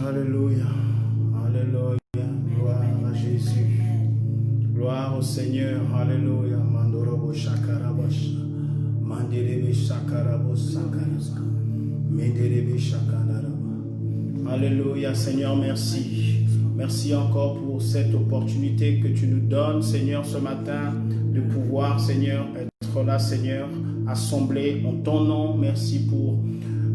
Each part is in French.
Alléluia. Alléluia. Gloire à Jésus. Gloire au Seigneur. Alléluia. Mandorobo shakarabosh. Manderebe shakarabos sakarasa. Menderebe shakanaraba. Alléluia. Seigneur, merci. Merci encore pour cette opportunité que tu nous donnes, Seigneur, ce matin, de pouvoir, Seigneur, être là, Seigneur, assemblés en ton nom. Merci pour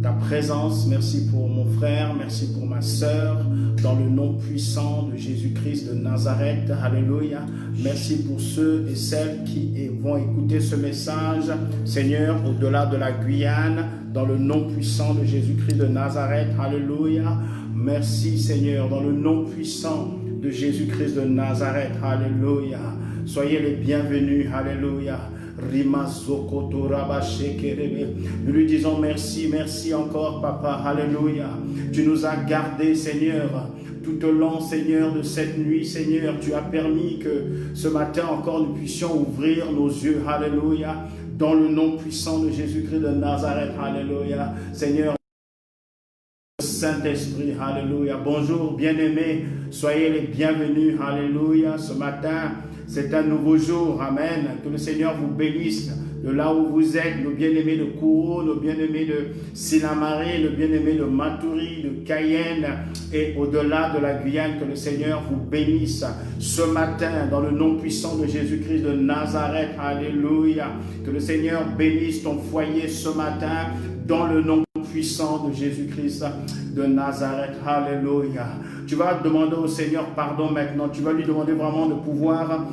ta présence, merci pour mon frère, merci pour ma sœur, dans le nom puissant de Jésus-Christ de Nazareth. Alléluia. Merci pour ceux et celles qui vont écouter ce message, Seigneur, au-delà de la Guyane, dans le nom puissant de Jésus-Christ de Nazareth. Alléluia. Merci, Seigneur, dans le nom puissant de Jésus-Christ de Nazareth. Alléluia. Soyez les bienvenus. Alléluia. Nous lui disons merci, merci encore, Papa. Alléluia. Tu nous as gardés, Seigneur, tout au long, Seigneur, de cette nuit, Seigneur. Tu as permis que ce matin encore nous puissions ouvrir nos yeux. Alléluia. Dans le nom puissant de Jésus-Christ de Nazareth. Alléluia. Seigneur, Saint-Esprit, alléluia. Bonjour, bien-aimés, soyez les bienvenus, alléluia. Ce matin, c'est un nouveau jour, amen. Que le Seigneur vous bénisse de là où vous êtes, nos bien-aimés de Kourou, nos bien-aimés de Sinamari, nos bien-aimés de Maturi, de Cayenne et au-delà de la Guyane. Que le Seigneur vous bénisse ce matin dans le nom puissant de Jésus-Christ de Nazareth, alléluia. Que le Seigneur bénisse ton foyer ce matin dans le nom puissant de Jésus-Christ de Nazareth. Alléluia. Tu vas demander au Seigneur pardon maintenant. Tu vas lui demander vraiment de pouvoir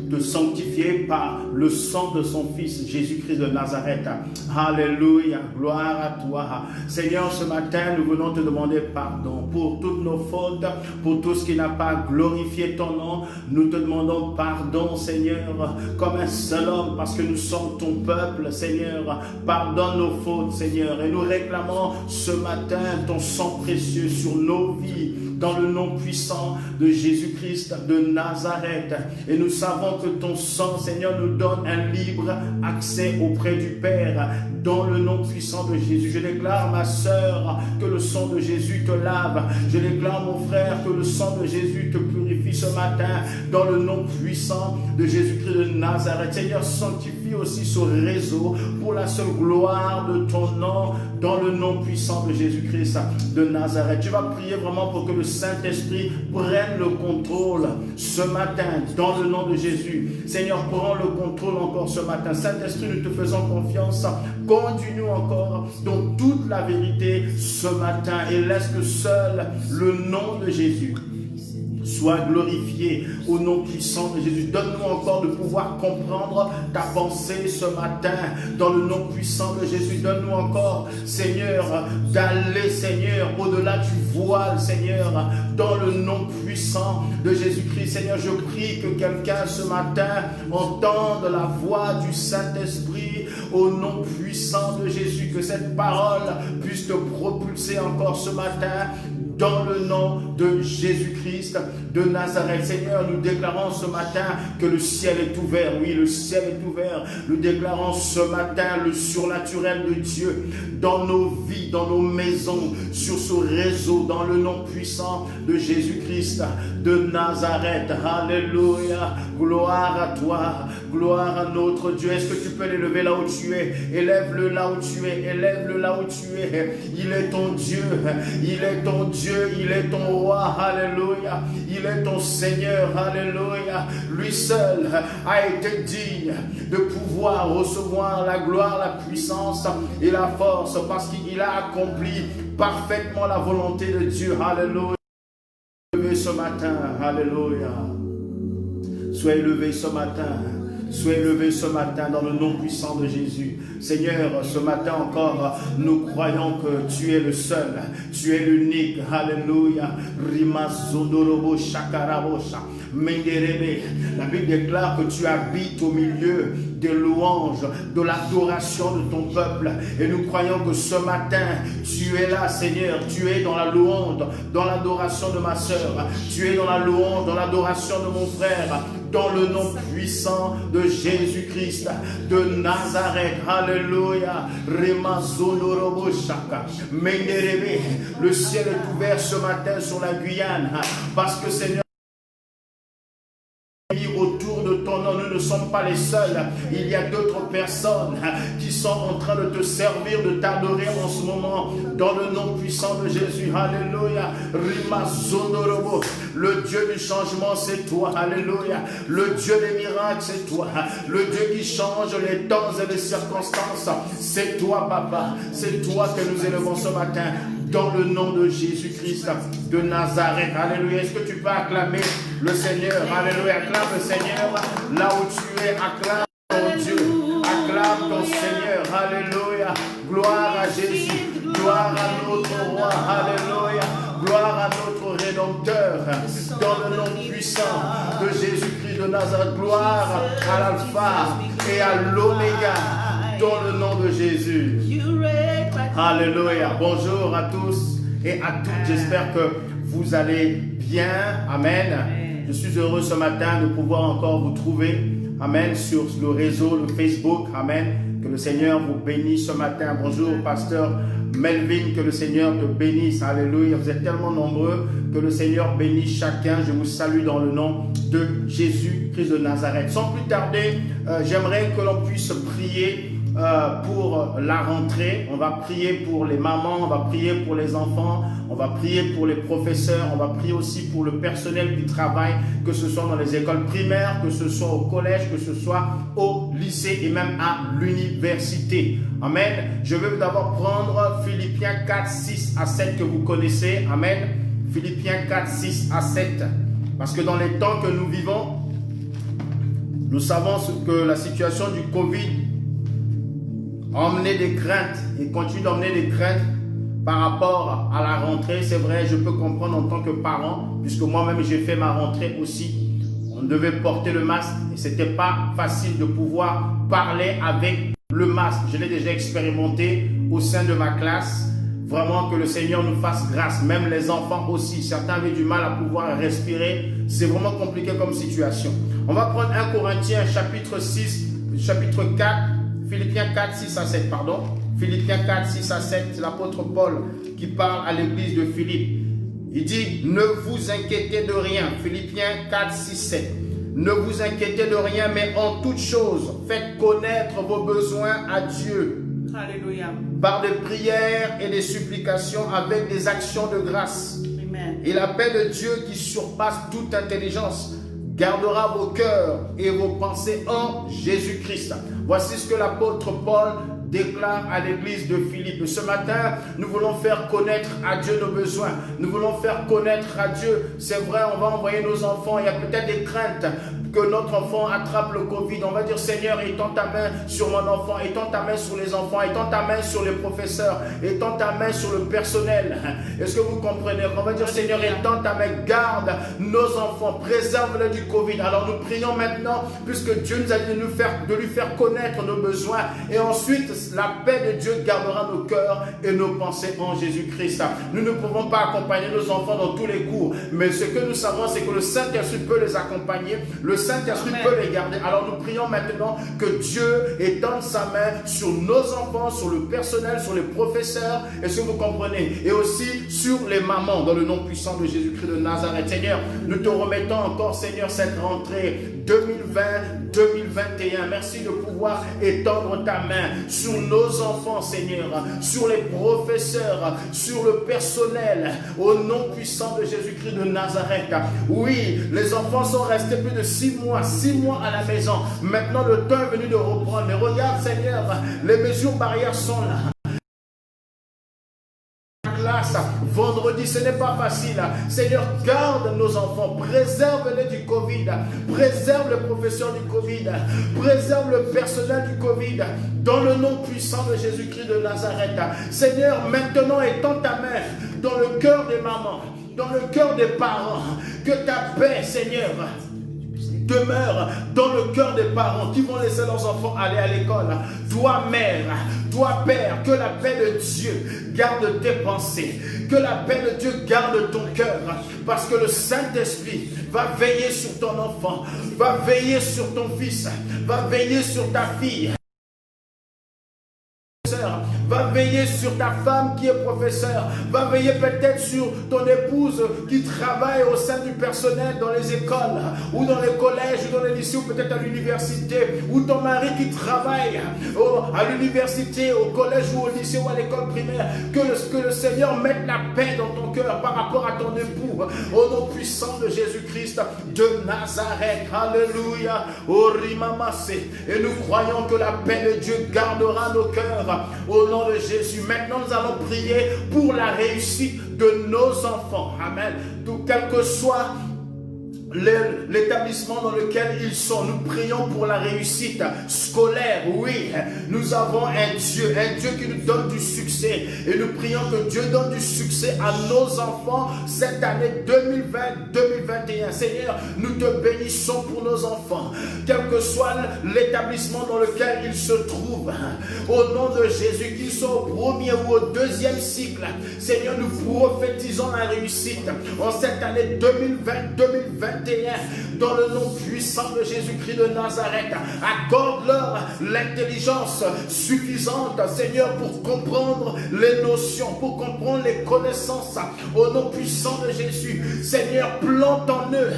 te sanctifier par le sang de son Fils Jésus-Christ de Nazareth. Alléluia, gloire à toi. Seigneur, ce matin, nous venons te demander pardon pour toutes nos fautes, pour tout ce qui n'a pas glorifié ton nom. Nous te demandons pardon, Seigneur, comme un seul homme, parce que nous sommes ton peuple, Seigneur. Pardonne nos fautes, Seigneur, et nous réclamons ce matin ton sang précieux sur nos vies, dans le nom puissant de Jésus-Christ de Nazareth. Et nous savons que ton sang, Seigneur, nous donne un libre accès auprès du Père, dans le nom puissant de Jésus. Je déclare, ma sœur, que le sang de Jésus te lave. Je déclare, mon frère, que le sang de Jésus te purifie ce matin, dans le nom puissant de Jésus-Christ de Nazareth. Seigneur, sanctifie aussi ce réseau pour la seule gloire de ton nom, dans le nom puissant de Jésus-Christ de Nazareth. Tu vas prier vraiment pour que le Saint-Esprit prenne le contrôle ce matin, dans le nom de Jésus. Seigneur, prends le contrôle encore ce matin. Saint-Esprit, nous te faisons confiance. Conduis-nous encore dans toute la vérité ce matin et laisse que seul le nom de Jésus soit glorifié au nom puissant de Jésus. Donne-nous encore de pouvoir comprendre ta pensée ce matin dans le nom puissant de Jésus. Donne-nous encore, Seigneur, d'aller, Seigneur, au-delà du voile, Seigneur, dans le nom puissant de Jésus-Christ. Seigneur, je prie que quelqu'un ce matin entende la voix du Saint-Esprit au nom puissant de Jésus. Que cette parole puisse te propulser encore ce matin dans le nom de Jésus-Christ de Nazareth. Seigneur, nous déclarons ce matin que le ciel est ouvert. Oui, le ciel est ouvert. Nous déclarons ce matin le surnaturel de Dieu dans nos vies, dans nos maisons, sur ce réseau, dans le nom puissant de Jésus-Christ de Nazareth. Alléluia. Gloire à toi. Gloire à notre Dieu. Est-ce que tu peux l'élever là où tu es? Élève-le là où tu es. Élève-le là où tu es. Il est ton Dieu. Il est ton Dieu. Il est ton roi. Alléluia. Il est ton Seigneur. Alléluia. Lui seul a été digne de pouvoir recevoir la gloire, la puissance et la force parce qu'il a accompli parfaitement la volonté de Dieu. Alléluia. Soyez élevé ce matin. Alléluia. Soyez élevé ce matin. Soyez élevé ce matin dans le nom puissant de Jésus. Seigneur, ce matin encore, nous croyons que tu es le seul, tu es l'unique. Alléluia. Rimazodorobo shakarabosha. Menderebe. La Bible déclare que tu habites au milieu des louanges, de l'adoration de ton peuple. Et nous croyons que ce matin, tu es là, Seigneur. Tu es dans la louange, dans l'adoration de ma sœur. Tu es dans la louange, dans l'adoration de mon frère. dans le nom puissant de Jésus-Christ de Nazareth. Alléluia. Le ciel est ouvert ce matin sur la Guyane parce que Seigneur, autour de ton nom, nous ne sommes pas les seuls. Il y a d'autres personnes qui sont en train de te servir, de t'adorer en ce moment, dans le nom puissant de Jésus. Alléluia. Le Dieu du changement, c'est toi. Alléluia. Le Dieu des miracles, c'est toi. Le Dieu qui change les temps et les circonstances, c'est toi, Papa. C'est toi que nous élevons ce matin, dans le nom de Jésus-Christ de Nazareth. Alléluia. Est-ce que tu peux acclamer le Seigneur? Alléluia. Acclame le Seigneur là où tu es. Acclame ton Dieu. Acclame ton Seigneur. Alléluia. Gloire à Jésus. Gloire à notre roi. Alléluia. Gloire à notre Rédempteur. Dans le nom puissant de Jésus-Christ de Nazareth. Gloire à l'Alpha et à l'Oméga. Dans le nom de Jésus. Alléluia. Bonjour à tous et à toutes. J'espère que vous allez bien. Amen. Je suis heureux ce matin de pouvoir encore vous trouver. Amen. Sur le réseau, le Facebook. Amen. Que le Seigneur vous bénisse ce matin. Bonjour, pasteur Melvin. Que le Seigneur te bénisse. Alléluia. Vous êtes tellement nombreux. Que le Seigneur bénisse chacun. Je vous salue dans le nom de Jésus-Christ de Nazareth. Sans plus tarder, j'aimerais que l'on puisse prier pour la rentrée. On va prier pour les mamans, on va prier pour les enfants, on va prier pour les professeurs, on va prier aussi pour le personnel du travail, que ce soit dans les écoles primaires, que ce soit au collège, que ce soit au lycée et même à l'université. Amen. Je vais d'abord prendre Philippiens 4, 6 à 7 que vous connaissez. Amen. Philippiens 4, 6 à 7. Parce que dans les temps que nous vivons, nous savons que la situation du Covid emmener des craintes et continue d'emmener des craintes par rapport à la rentrée. C'est vrai, je peux comprendre en tant que parent, puisque moi-même j'ai fait ma rentrée aussi. On devait porter le masque et c'était pas facile de pouvoir parler avec le masque. Je l'ai déjà expérimenté au sein de ma classe. Vraiment que le Seigneur nous fasse grâce, même les enfants aussi. Certains avaient du mal à pouvoir respirer. C'est vraiment compliqué comme situation. On va prendre 1 Corinthiens chapitre 4. Philippiens 4, 6 à 7, pardon. Philippiens 4, 6 à 7, c'est l'apôtre Paul qui parle à l'église de Philippe. Il dit, ne vous inquiétez de rien. Philippiens 4, 6, 7. Ne vous inquiétez de rien, mais en toute chose, faites connaître vos besoins à Dieu. Alléluia. Par des prières et des supplications avec des actions de grâce. Amen. Et la paix de Dieu qui surpasse toute intelligence gardera vos cœurs et vos pensées en Jésus-Christ. Voici ce que l'apôtre Paul déclare à l'église de Philippe. Ce matin, nous voulons faire connaître à Dieu nos besoins. Nous voulons faire connaître à Dieu. C'est vrai, on va envoyer nos enfants. Il y a peut-être des craintes que notre enfant attrape le Covid. On va dire, Seigneur, étends ta main sur mon enfant, étends ta main sur les enfants, étends ta main sur les professeurs, étends ta main sur le personnel. Est-ce que vous comprenez? On va dire, Seigneur, étends ta main, garde nos enfants, préserve-les du Covid. Alors nous prions maintenant, puisque Dieu nous a dit de lui faire connaître nos besoins. Et ensuite, la paix de Dieu gardera nos cœurs et nos pensées en Jésus-Christ. Nous ne pouvons pas accompagner nos enfants dans tous les cours, mais ce que nous savons, c'est que le Saint-Esprit peut les accompagner, le Saint-Esprit peut les garder. Alors nous prions maintenant que Dieu étende sa main sur nos enfants, sur le personnel, sur les professeurs, est-ce que vous comprenez? Et aussi sur les mamans, dans le nom puissant de Jésus-Christ de Nazareth. Seigneur, nous te remettons encore, Seigneur, cette rentrée 2020-2021. Merci de pouvoir étendre ta main sur nos enfants, Seigneur, sur les professeurs, sur le personnel, au nom puissant de Jésus-Christ de Nazareth. Oui, les enfants sont restés plus de 6 mois à la maison. Maintenant, le temps est venu de reprendre. Mais regarde, Seigneur, les mesures barrières sont là. Vendredi, ce n'est pas facile. Seigneur, garde nos enfants, préserve-les du Covid, préserve le professeur du Covid, préserve le personnel du Covid, dans le nom puissant de Jésus-Christ de Nazareth. Seigneur, maintenant étends ta main dans le cœur des mamans, dans le cœur des parents, que ta paix, Seigneur, demeure dans le cœur des parents qui vont laisser leurs enfants aller à l'école. Toi, mère, toi, père, que la paix de Dieu garde tes pensées, que la paix de Dieu garde ton cœur, parce que le Saint-Esprit va veiller sur ton enfant, va veiller sur ton fils, va veiller sur ta fille, va veiller sur ta femme qui est professeur, va veiller peut-être sur ton épouse qui travaille au sein du personnel dans les écoles, ou dans les collèges, ou dans les lycées, ou peut-être à l'université, ou ton mari qui travaille à l'université, au collège, ou au lycée, ou à l'école primaire. Que le Seigneur mette la paix dans ton cœur par rapport à ton époux, au nom puissant de Jésus-Christ de Nazareth. Alléluia. Et nous croyons que la paix de Dieu gardera nos cœurs au nom de Jésus. Maintenant, nous allons prier pour la réussite de nos enfants. Amen. Tout quel que soit l'établissement dans lequel ils sont, nous prions pour la réussite scolaire. Oui, nous avons un Dieu qui nous donne du succès, et nous prions que Dieu donne du succès à nos enfants cette année 2020-2021. Seigneur, nous te bénissons pour nos enfants, quel que soit l'établissement dans lequel ils se trouvent, au nom de Jésus, qu'ils soient au premier ou au deuxième cycle. Seigneur, nous prophétisons la réussite en cette année 2020-2021 dans le nom puissant de Jésus-Christ de Nazareth. Accorde-leur l'intelligence suffisante, Seigneur, pour comprendre les notions, pour comprendre les connaissances, au nom puissant de Jésus. Seigneur, plante en eux,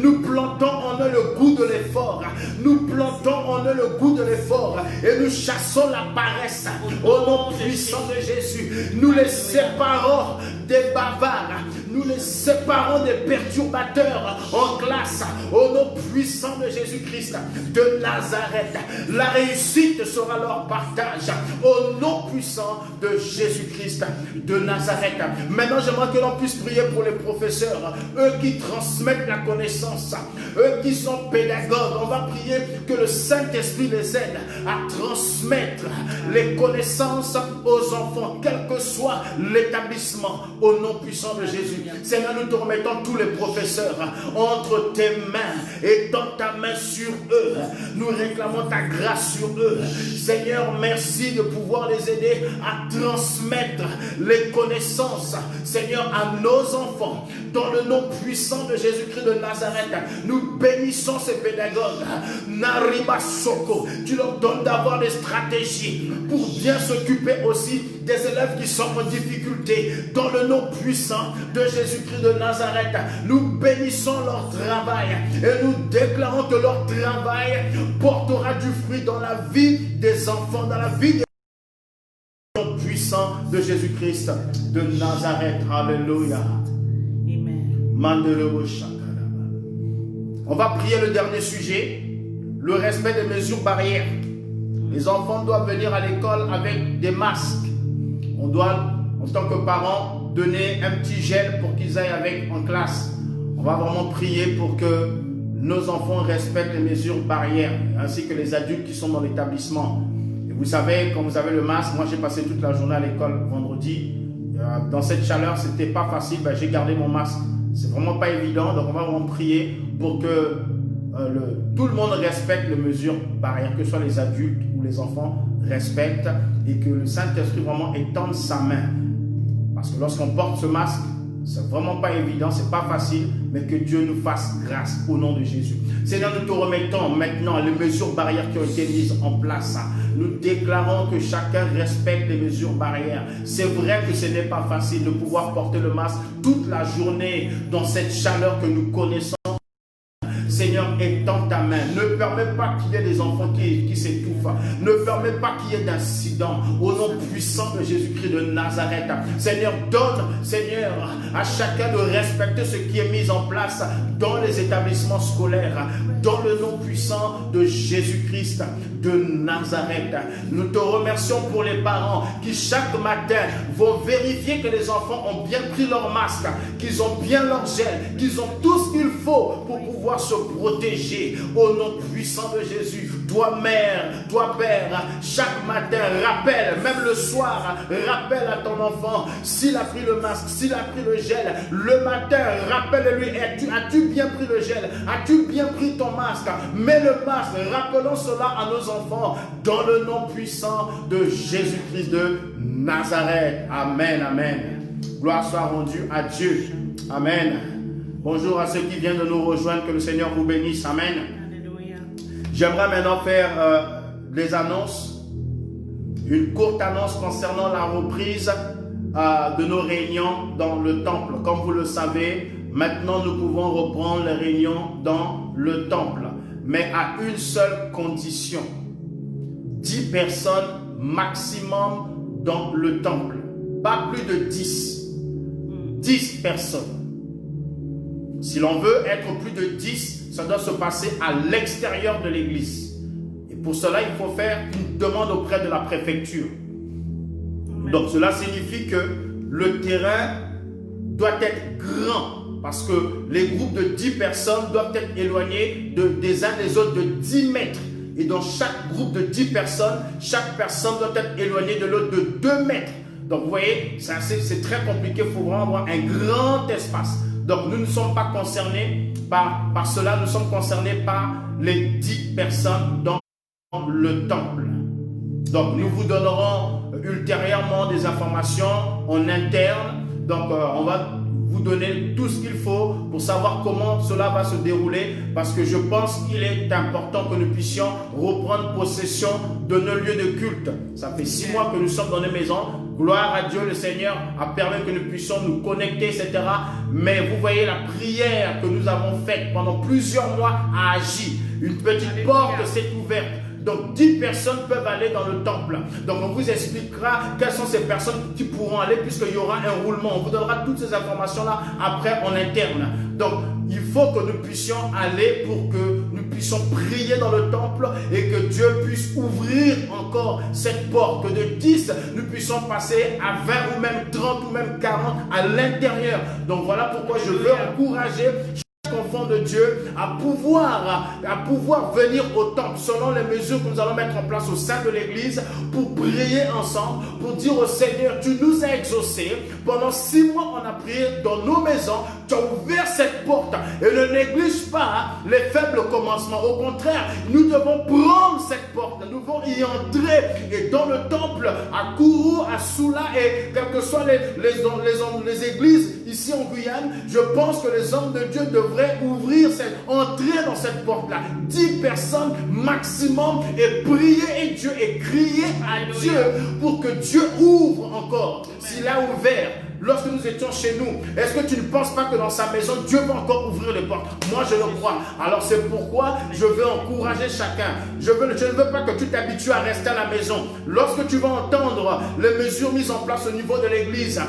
nous plantons en eux le goût de l'effort, nous plantons en eux le goût de l'effort, et nous chassons la paresse au nom puissant de Jésus. Nous les séparons des bavards, nous les séparons des perturbateurs en classe, au nom puissant de Jésus-Christ de Nazareth. La réussite sera leur partage, au nom puissant de Jésus-Christ de Nazareth. Maintenant, j'aimerais que l'on puisse prier pour les professeurs, eux qui transmettent la connaissance, eux qui sont pédagogues. On va prier que le Saint-Esprit les aide à transmettre les connaissances aux enfants, quel que soit l'établissement, au nom puissant de Jésus. Seigneur, nous te remettons tous les professeurs entre tes mains, étends ta main sur eux. Nous réclamons ta grâce sur eux. Seigneur, merci de pouvoir les aider à transmettre les connaissances, Seigneur, à nos enfants. Dans le nom puissant de Jésus-Christ de Nazareth, nous bénissons ces pédagogues. Nariba Soko, tu leur donnes d'avoir des stratégies pour bien s'occuper aussi des élèves qui sont en difficulté. Dans le nom puissant de Jésus-Christ de Nazareth, nous bénissons leur travail et nous déclarons que leur travail portera du fruit dans la vie des enfants, dans la vie des nom puissant de Jésus-Christ de Nazareth. Alléluia. On va prier le dernier sujet, le respect des mesures barrières. Les enfants doivent venir à l'école avec des masques. On doit, en tant que parents, donner un petit gel pour qu'ils aillent avec en classe. On va vraiment prier pour que nos enfants respectent les mesures barrières, ainsi que les adultes qui sont dans l'établissement. Et vous savez, quand vous avez le masque, moi j'ai passé toute la journée à l'école vendredi. Dans cette chaleur, c'était pas facile, j'ai gardé mon masque. C'est vraiment pas évident, donc on va vraiment prier pour que tout le monde respecte les mesures barrières, que ce soit les adultes ou les enfants respectent, et que le Saint-Esprit vraiment étende sa main. Parce que lorsqu'on porte ce masque, c'est vraiment pas évident, c'est pas facile, mais que Dieu nous fasse grâce au nom de Jésus. Seigneur, nous te remettons maintenant les mesures barrières qui ont été mises en place. Nous déclarons que chacun respecte les mesures barrières. C'est vrai que ce n'est pas facile de pouvoir porter le masque toute la journée dans cette chaleur que nous connaissons. Seigneur, étends ta main. Ne permets pas qu'il y ait des enfants qui s'étouffent. Ne permets pas qu'il y ait d'incidents. Au nom puissant de Jésus-Christ de Nazareth. Seigneur, donne, Seigneur, à chacun de respecter ce qui est mis en place dans les établissements scolaires. Dans le nom puissant de Jésus-Christ de Nazareth. Nous te remercions pour les parents qui chaque matin vont vérifier que les enfants ont bien pris leur masque, qu'ils ont bien leur gel, qu'ils ont tout ce qu'il faut pour pouvoir se protéger. Au nom puissant de Jésus, Toi mère, toi père, chaque matin, rappelle, même le soir, rappelle à ton enfant, s'il a pris le masque, s'il a pris le gel, le matin, rappelle-lui, as-tu bien pris le gel, as-tu bien pris ton masque, mets le masque, rappelons cela à nos enfants, dans le nom puissant de Jésus-Christ de Nazareth. Amen, amen. Gloire soit rendue à Dieu. Amen. Bonjour à ceux qui viennent de nous rejoindre, que le Seigneur vous bénisse. Amen. J'aimerais maintenant faire des annonces, une courte annonce concernant la reprise de nos réunions dans le temple. Comme vous le savez, maintenant nous pouvons reprendre les réunions dans le temple, mais à une seule condition: 10 personnes maximum dans le temple, pas plus de 10. 10 personnes. Si l'on veut être plus de 10, ça doit se passer à l'extérieur de l'église. Et pour cela, il faut faire une demande auprès de la préfecture. Donc cela signifie que le terrain doit être grand, parce que les groupes de 10 personnes doivent être éloignés des uns des autres de 10 mètres. Et dans chaque groupe de 10 personnes, chaque personne doit être éloignée de l'autre de 2 mètres. Donc vous voyez, c'est très compliqué, il faut vraiment avoir un grand espace. Donc nous ne sommes pas concernés par cela, nous sommes concernés par les 10 personnes dans le temple. Donc nous vous donnerons ultérieurement des informations en interne. Donc on va vous donner tout ce qu'il faut pour savoir comment cela va se dérouler, parce que je pense qu'il est important que nous puissions reprendre possession de nos lieux de culte. Ça fait 6 mois que nous sommes dans les maisons. Gloire à Dieu, le Seigneur a permis que nous puissions nous connecter, etc. Mais vous voyez, la prière que nous avons faite pendant plusieurs mois a agi. Une petite porte s'est ouverte. Donc 10 personnes peuvent aller dans le temple. Donc on vous expliquera quelles sont ces personnes qui pourront aller, puisqu'il y aura un roulement. On vous donnera toutes ces informations-là après en interne. Donc il faut que nous puissions aller pour que nous puissions prier dans le temple et que Dieu puisse ouvrir encore cette porte. Que de 10, nous puissions passer à 20 ou même 30 ou même 40 à l'intérieur. Donc voilà pourquoi je veux encourager enfants de Dieu à pouvoir venir au temple selon les mesures que nous allons mettre en place au sein de l'église pour prier ensemble, pour dire au Seigneur, tu nous as exaucés. Pendant 6 mois, on a prié dans nos maisons, tu as ouvert cette porte et ne néglige pas les faibles commencements. Au contraire, nous devons prendre cette porte, nous devons y entrer. Et dans le temple, à Kourou, à Soula et quelles que soient les églises ici en Guyane, je pense que les hommes de Dieu devraient entrer dans cette porte-là. 10 personnes maximum et prier et crier à Dieu pour que Dieu ouvre encore. S'il a ouvert lorsque nous étions chez nous, est-ce que tu ne penses pas que dans sa maison, Dieu va encore ouvrir les portes? Moi, je le crois. Alors c'est pourquoi je veux encourager chacun. Je ne veux pas que tu t'habitues à rester à la maison. Lorsque tu vas entendre les mesures mises en place au niveau de l'église,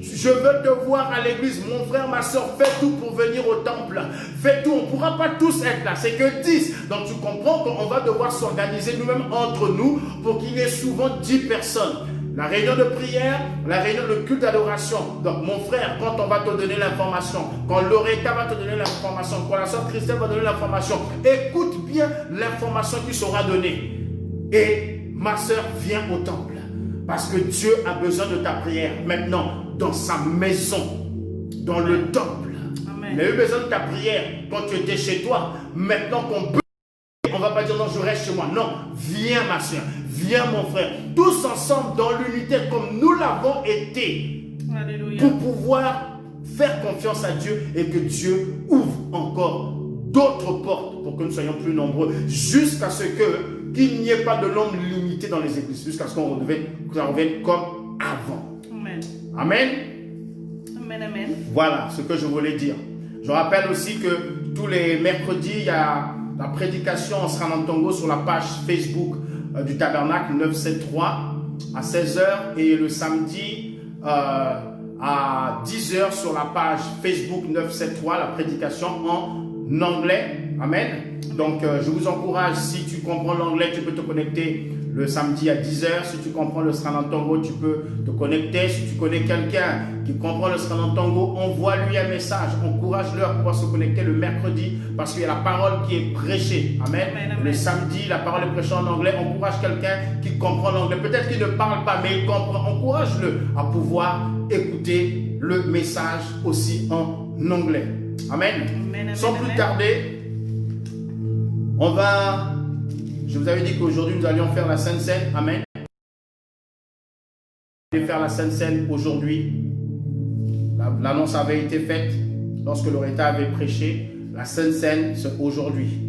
je veux te voir à l'église. Mon frère, ma soeur, fais tout pour venir au temple. Fais tout. On ne pourra pas tous être là. C'est que 10. Donc tu comprends qu'on va devoir s'organiser nous-mêmes entre nous pour qu'il y ait souvent 10 personnes. La réunion de prière, la réunion de culte d'adoration. Donc mon frère, quand on va te donner l'information, quand Loretta va te donner l'information, quand la soeur Christelle va donner l'information, écoute bien l'information qui sera donnée. Et ma soeur, viens au temple. Parce que Dieu a besoin de ta prière maintenant dans sa maison, dans le temple. Amen. Il a eu besoin de ta prière quand tu étais chez toi. Maintenant qu'on peut, on ne va pas dire non, je reste chez moi. Non, viens ma soeur, viens mon frère. Tous ensemble dans l'unité comme nous l'avons été. Alléluia. Pour pouvoir faire confiance à Dieu et que Dieu ouvre encore d'autres portes pour que nous soyons plus nombreux jusqu'à ce qu'il n'y ait pas de nombre limité dans les églises, jusqu'à ce qu'on revienne comme avant. Amen. Amen. Amen, amen. Voilà ce que je voulais dire. Je rappelle aussi que tous les mercredis, il y a la prédication en Sranantongo sur la page Facebook du Tabernacle 973 à 16h et le samedi à 10h sur la page Facebook 973, la prédication en anglais. Amen. Donc je vous encourage, si tu comprends l'anglais, tu peux te connecter le samedi à 10 h. Si tu comprends le Sranantongo, tu peux te connecter. Si tu connais quelqu'un qui comprend le Sranantongo, envoie-lui un message. Encourage-le à pouvoir se connecter le mercredi parce qu'il y a la parole qui est prêchée. Amen. Le samedi, la parole est prêchée en anglais. Encourage quelqu'un qui comprend l'anglais. Peut-être qu'il ne parle pas, mais il comprend. Encourage-le à pouvoir écouter le message aussi en anglais. Amen. Sans plus tarder, je vous avais dit qu'aujourd'hui nous allions faire la Sainte Seine. Amen. On allait faire la Sainte Seine aujourd'hui. L'annonce avait été faite lorsque Loretta avait prêché. La Sainte Seine, c'est aujourd'hui.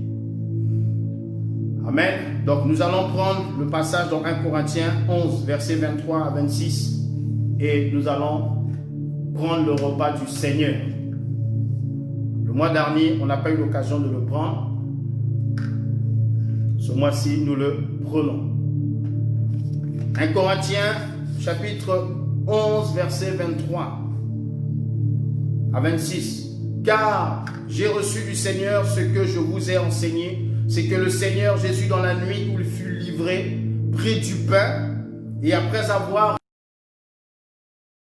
Amen. Donc nous allons prendre le passage dans 1 Corinthiens 11, versets 23 à 26. Et nous allons prendre le repas du Seigneur. Le mois dernier, on n'a pas eu l'occasion de le prendre. Ce mois-ci, nous le prenons. 1 Corinthiens, chapitre 11, verset 23 à 26. Car j'ai reçu du Seigneur ce que je vous ai enseigné, c'est que le Seigneur Jésus, dans la nuit où il fut livré, prit du pain, et après avoir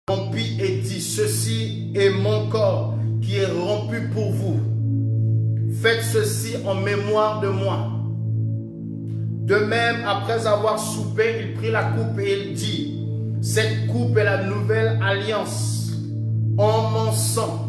rompu et dit, ceci est mon corps qui est rompu pour vous. Faites ceci en mémoire de moi. De même, après avoir soupé, il prit la coupe et il dit, cette coupe est la nouvelle alliance en mon sang.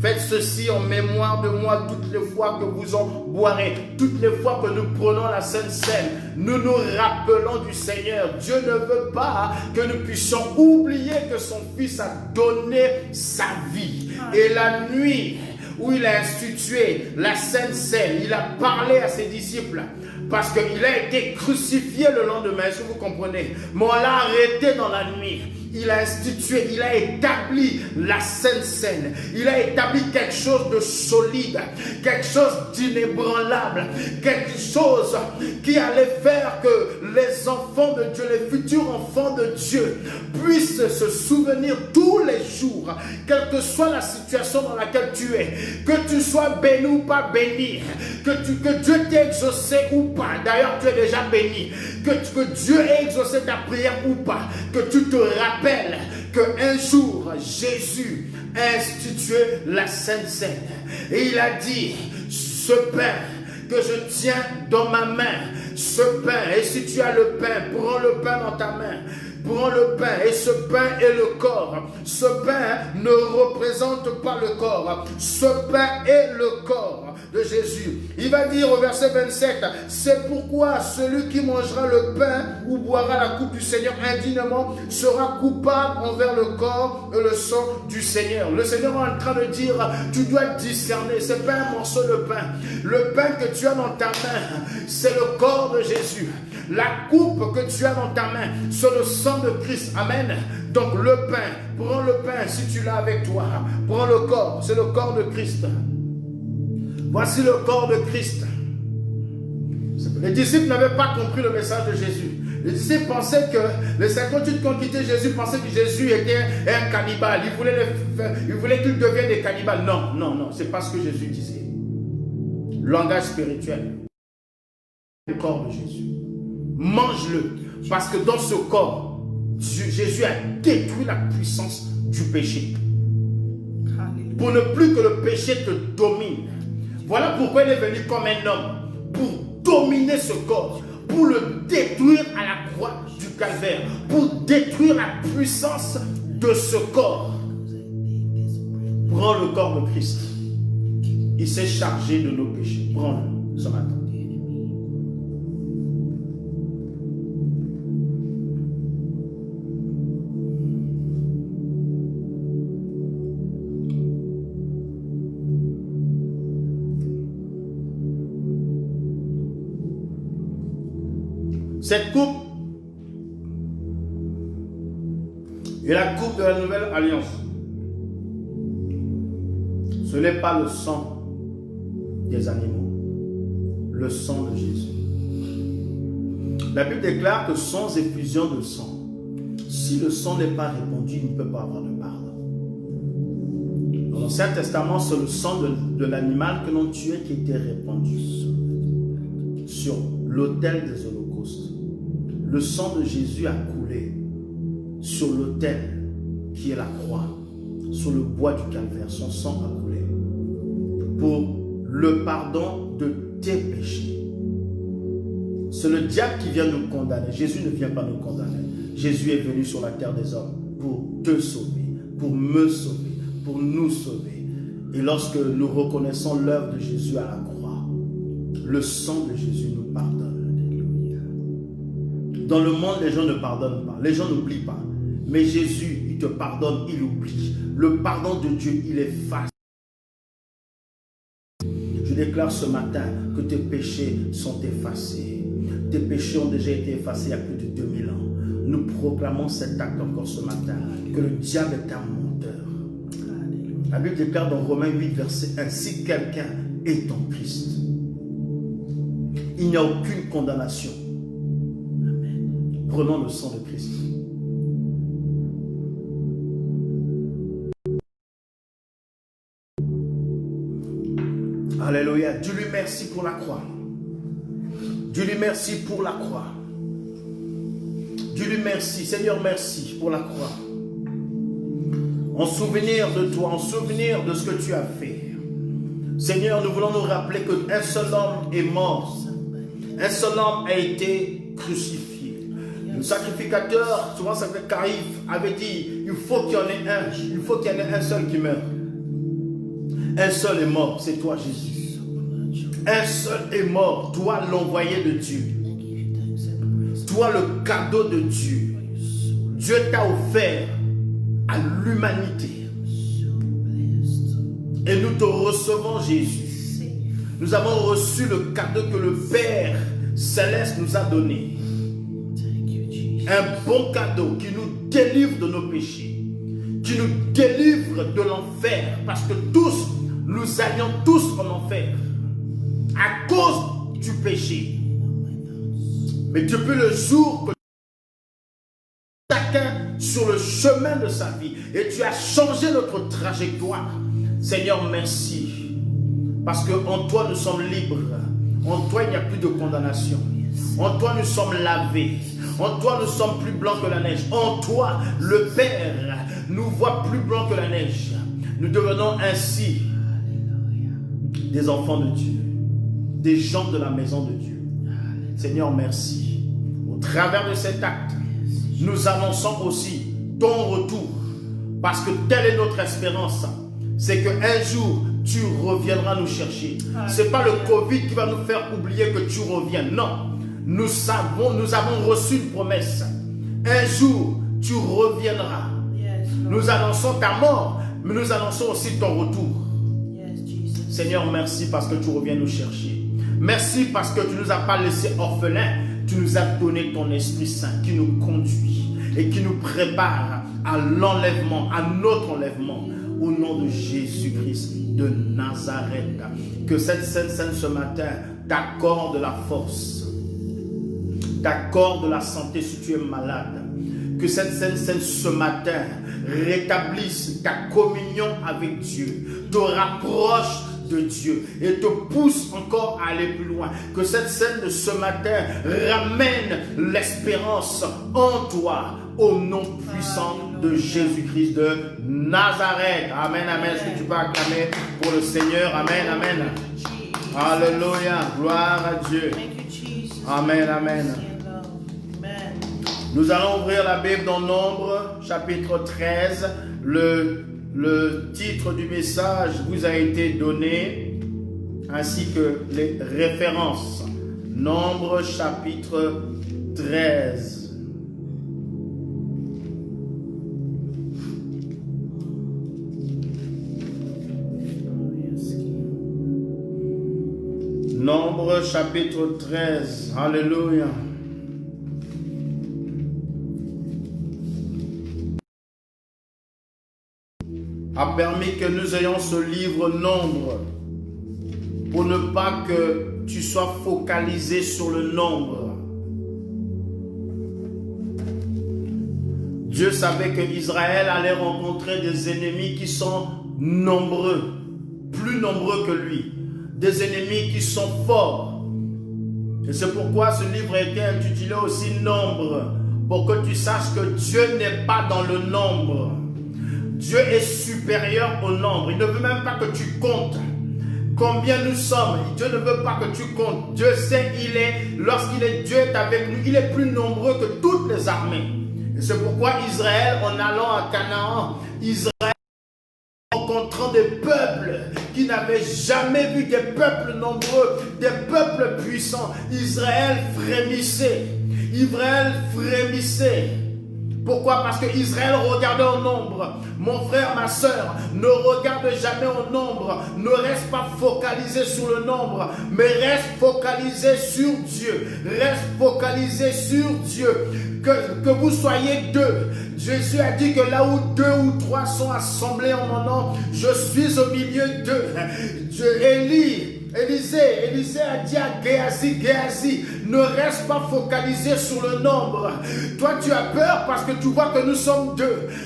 Faites ceci en mémoire de moi toutes les fois que vous en boirez. Toutes les fois que nous prenons la Sainte Seine, nous nous rappelons du Seigneur. Dieu ne veut pas que nous puissions oublier que son Fils a donné sa vie. Et la nuit où il a institué la Sainte Seine, il a parlé à ses disciples. Parce qu'il a été crucifié le lendemain, est-ce que vous comprenez? Mais on l'a arrêté dans la nuit. Il a institué, il a établi la Sainte Seine. Il a établi quelque chose de solide, quelque chose d'inébranlable, quelque chose qui allait faire que les enfants de Dieu, les futurs enfants de Dieu, puissent se souvenir tous les jours, quelle que soit la situation dans laquelle tu es, que tu sois béni ou pas béni, que Dieu t'ait exaucé ou pas. D'ailleurs, tu es déjà béni. Que Dieu ait exaucé ta prière ou pas. Que tu te rappelles qu'un jour, Jésus a institué la Sainte Seine. Et il a dit, ce pain que je tiens dans ma main, ce pain, et si tu as le pain, prends le pain dans ta main. Prends le pain, et ce pain est le corps. Ce pain ne représente pas le corps. Ce pain est le corps de Jésus. Il va dire au verset 27, c'est pourquoi celui qui mangera le pain ou boira la coupe du Seigneur indignement sera coupable envers le corps et le sang du Seigneur. Le Seigneur est en train de dire, tu dois discerner, c'est pas un morceau de pain. Le pain que tu as dans ta main, c'est le corps de Jésus. La coupe que tu as dans ta main, c'est le sang de Christ. Amen. Donc le pain, prends le pain si tu l'as avec toi. Prends le corps, c'est le corps de Christ. Voici le corps de Christ. Les disciples n'avaient pas compris le message de Jésus. Les disciples pensaient que les 58 qui ont quitté Jésus pensaient que Jésus était un cannibale. Ils voulaient qu'ils deviennent des cannibales. Non, non, non, c'est pas ce que Jésus disait. Langage spirituel. Le corps de Jésus. Mange-le. Parce que dans ce corps, Jésus a détruit la puissance du péché. Pour ne plus que le péché te domine. Voilà pourquoi il est venu comme un homme. Pour dominer ce corps. Pour le détruire à la croix du calvaire. Pour détruire la puissance de ce corps. Prends le corps de Christ. Il s'est chargé de nos péchés. Prends-le ce matin. Cette coupe est la coupe de la nouvelle alliance. Ce n'est pas le sang des animaux, le sang de Jésus. La Bible déclare que sans effusion de sang, si le sang n'est pas répandu, il ne peut pas avoir de pardon. Dans l'Ancien Testament, c'est le sang de l'animal que l'on tuait qui était répandu sur l'autel des holocaustes. le sang de Jésus a coulé sur l'autel qui est la croix, sur le bois du calvaire. Son sang a coulé pour le pardon de tes péchés. C'est le diable qui vient nous condamner. Jésus ne vient pas nous condamner. Jésus est venu sur la terre des hommes pour te sauver, pour me sauver, pour nous sauver. Et lorsque nous reconnaissons l'œuvre de Jésus à la croix, le sang de Jésus nous pardonne. Dans le monde, les gens ne pardonnent pas. Les gens n'oublient pas. Mais Jésus, il te pardonne, il oublie. Le pardon de Dieu, il est facile. Je déclare ce matin que tes péchés sont effacés. Tes péchés ont déjà été effacés il y a plus de 2000 ans. Nous proclamons cet acte encore ce matin, que le diable est un menteur. La Bible déclare dans Romains 8, verset 1, si quelqu'un est en Christ, il n'y a aucune condamnation. Prenons le sang de Christ. Alléluia. Dieu lui merci pour la croix. Dieu lui merci pour la croix. Dieu lui merci. Seigneur, merci pour la croix. En souvenir de toi, en souvenir de ce que tu as fait. Seigneur, nous voulons nous rappeler qu'un seul homme est mort. Un seul homme a été crucifié. Le sacrificateur, souvent ça fait Caïphe, avait dit, il faut qu'il y en ait un. Il faut qu'il y en ait un seul qui meure. Un seul est mort, c'est toi Jésus. Un seul est mort, toi l'envoyé de Dieu. Toi le cadeau de Dieu. Dieu t'a offert à l'humanité. Et nous te recevons Jésus. Nous avons reçu le cadeau que le Père Céleste nous a donné. Un bon cadeau qui nous délivre de nos péchés. Qui nous délivre de l'enfer. Parce que tous, nous allions tous en enfer. À cause du péché. Mais depuis le jour que chacun sur le chemin de sa vie et tu as changé notre trajectoire, Seigneur, merci. Parce qu'en toi nous sommes libres. En toi il n'y a plus de condamnation. En toi nous sommes lavés. En toi nous sommes plus blancs que la neige. En toi le Père nous voit plus blancs que la neige. Nous devenons ainsi des enfants de Dieu. Des gens de la maison de Dieu. Seigneur, merci. Au travers de cet acte, nous annonçons aussi ton retour. Parce que telle est notre espérance. C'est qu'un jour, tu reviendras nous chercher. Ce n'est pas le Covid qui va nous faire oublier que tu reviens. Non. Nous avons reçu une promesse. Un jour, tu reviendras. Nous annonçons ta mort, mais nous annonçons aussi ton retour. Seigneur, merci parce que tu reviens nous chercher. Merci parce que tu ne nous as pas laissés orphelins. Tu nous as donné ton Esprit Saint qui nous conduit et qui nous prépare à l'enlèvement, à notre enlèvement. Au nom de Jésus-Christ de Nazareth. Que cette Sainte Seine ce matin t'accorde la force. T'accorde la santé si tu es malade. Que cette Sainte Seine ce matin rétablisse ta communion avec Dieu. Te rapproche de Dieu et te pousse encore à aller plus loin. Que cette scène de ce matin ramène l'espérance en toi au nom puissant de Jésus-Christ de Nazareth. Amen, amen. Est-ce que tu peux acclamer pour le Seigneur? Amen, amen. Alléluia. Gloire à Dieu. Amen, amen. Nous allons ouvrir la Bible dans Nombre, chapitre 13. Le titre du message vous a été donné, ainsi que les références. Nombre, chapitre 13. Nombre, chapitre 13. Alléluia. A permis que nous ayons ce livre Nombre pour ne pas que tu sois focalisé sur le nombre. Dieu savait que Israël allait rencontrer des ennemis qui sont nombreux, plus nombreux que lui, des ennemis qui sont forts. Et c'est pourquoi ce livre a été intitulé aussi Nombre, pour que tu saches que Dieu n'est pas dans le nombre. Dieu est supérieur au nombre. Il ne veut même pas que tu comptes combien nous sommes. Dieu ne veut pas que tu comptes. Dieu sait, lorsqu'il est Dieu est avec nous, il est plus nombreux que toutes les armées. Et c'est pourquoi Israël, en allant à Canaan, Israël, rencontrant des peuples qui n'avaient jamais vu des peuples nombreux, des peuples puissants, Israël frémissait. Israël frémissait. Pourquoi? Parce que Israël regardait au nombre. Mon frère, ma soeur, ne regarde jamais au nombre. Ne reste pas focalisé sur le nombre, mais reste focalisé sur Dieu. Reste focalisé sur Dieu. Que vous soyez deux. Jésus a dit que là où 2 ou 3 sont assemblés en mon nom, je suis au milieu d'eux. Élisée a dit à Géasi, ne reste pas focalisé sur le nombre. Toi, tu as peur parce que tu vois que nous sommes 2.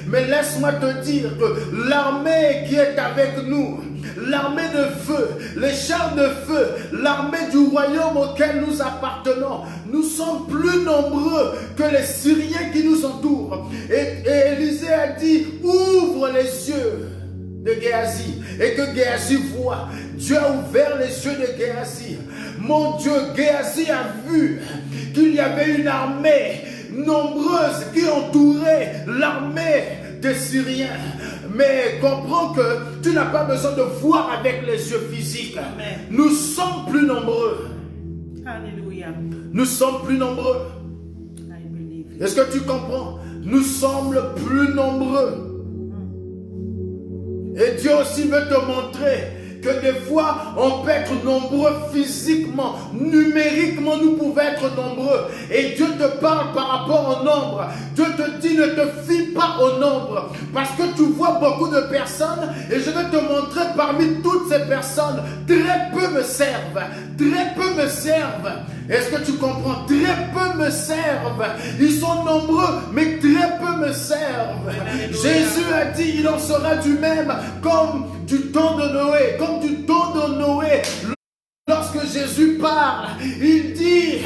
Mais laisse-moi te dire que l'armée qui est avec nous, l'armée de feu, les chars de feu, l'armée du royaume auquel nous appartenons, nous sommes plus nombreux que les Syriens qui nous entourent. Et Élisée a dit, ouvre les yeux de Géasi, et que Géasi voit. Dieu a ouvert les yeux de Géasi. Mon Dieu, Géasi a vu qu'il y avait une armée nombreuse qui entourait l'armée des Syriens. Mais comprends que tu n'as pas besoin de voir avec les yeux physiques. Amen. Nous sommes plus nombreux. Alléluia. Nous sommes plus nombreux. Est-ce que tu comprends? Nous sommes plus nombreux. Et Dieu aussi veut te montrer que des fois, on peut être nombreux physiquement, numériquement, nous pouvons être nombreux. Et Dieu te parle par rapport au nombre. Dieu te dit, ne te fie pas au nombre. Parce que tu vois beaucoup de personnes, et je vais te montrer parmi toutes ces personnes, très peu me servent. Très peu me servent. Est-ce que tu comprends? Très peu me servent. Ils sont nombreux, mais très peu me servent. Jésus a dit, il en sera du même comme du temps de Noé. Comme du temps de Noé. Lorsque Jésus parle, il dit,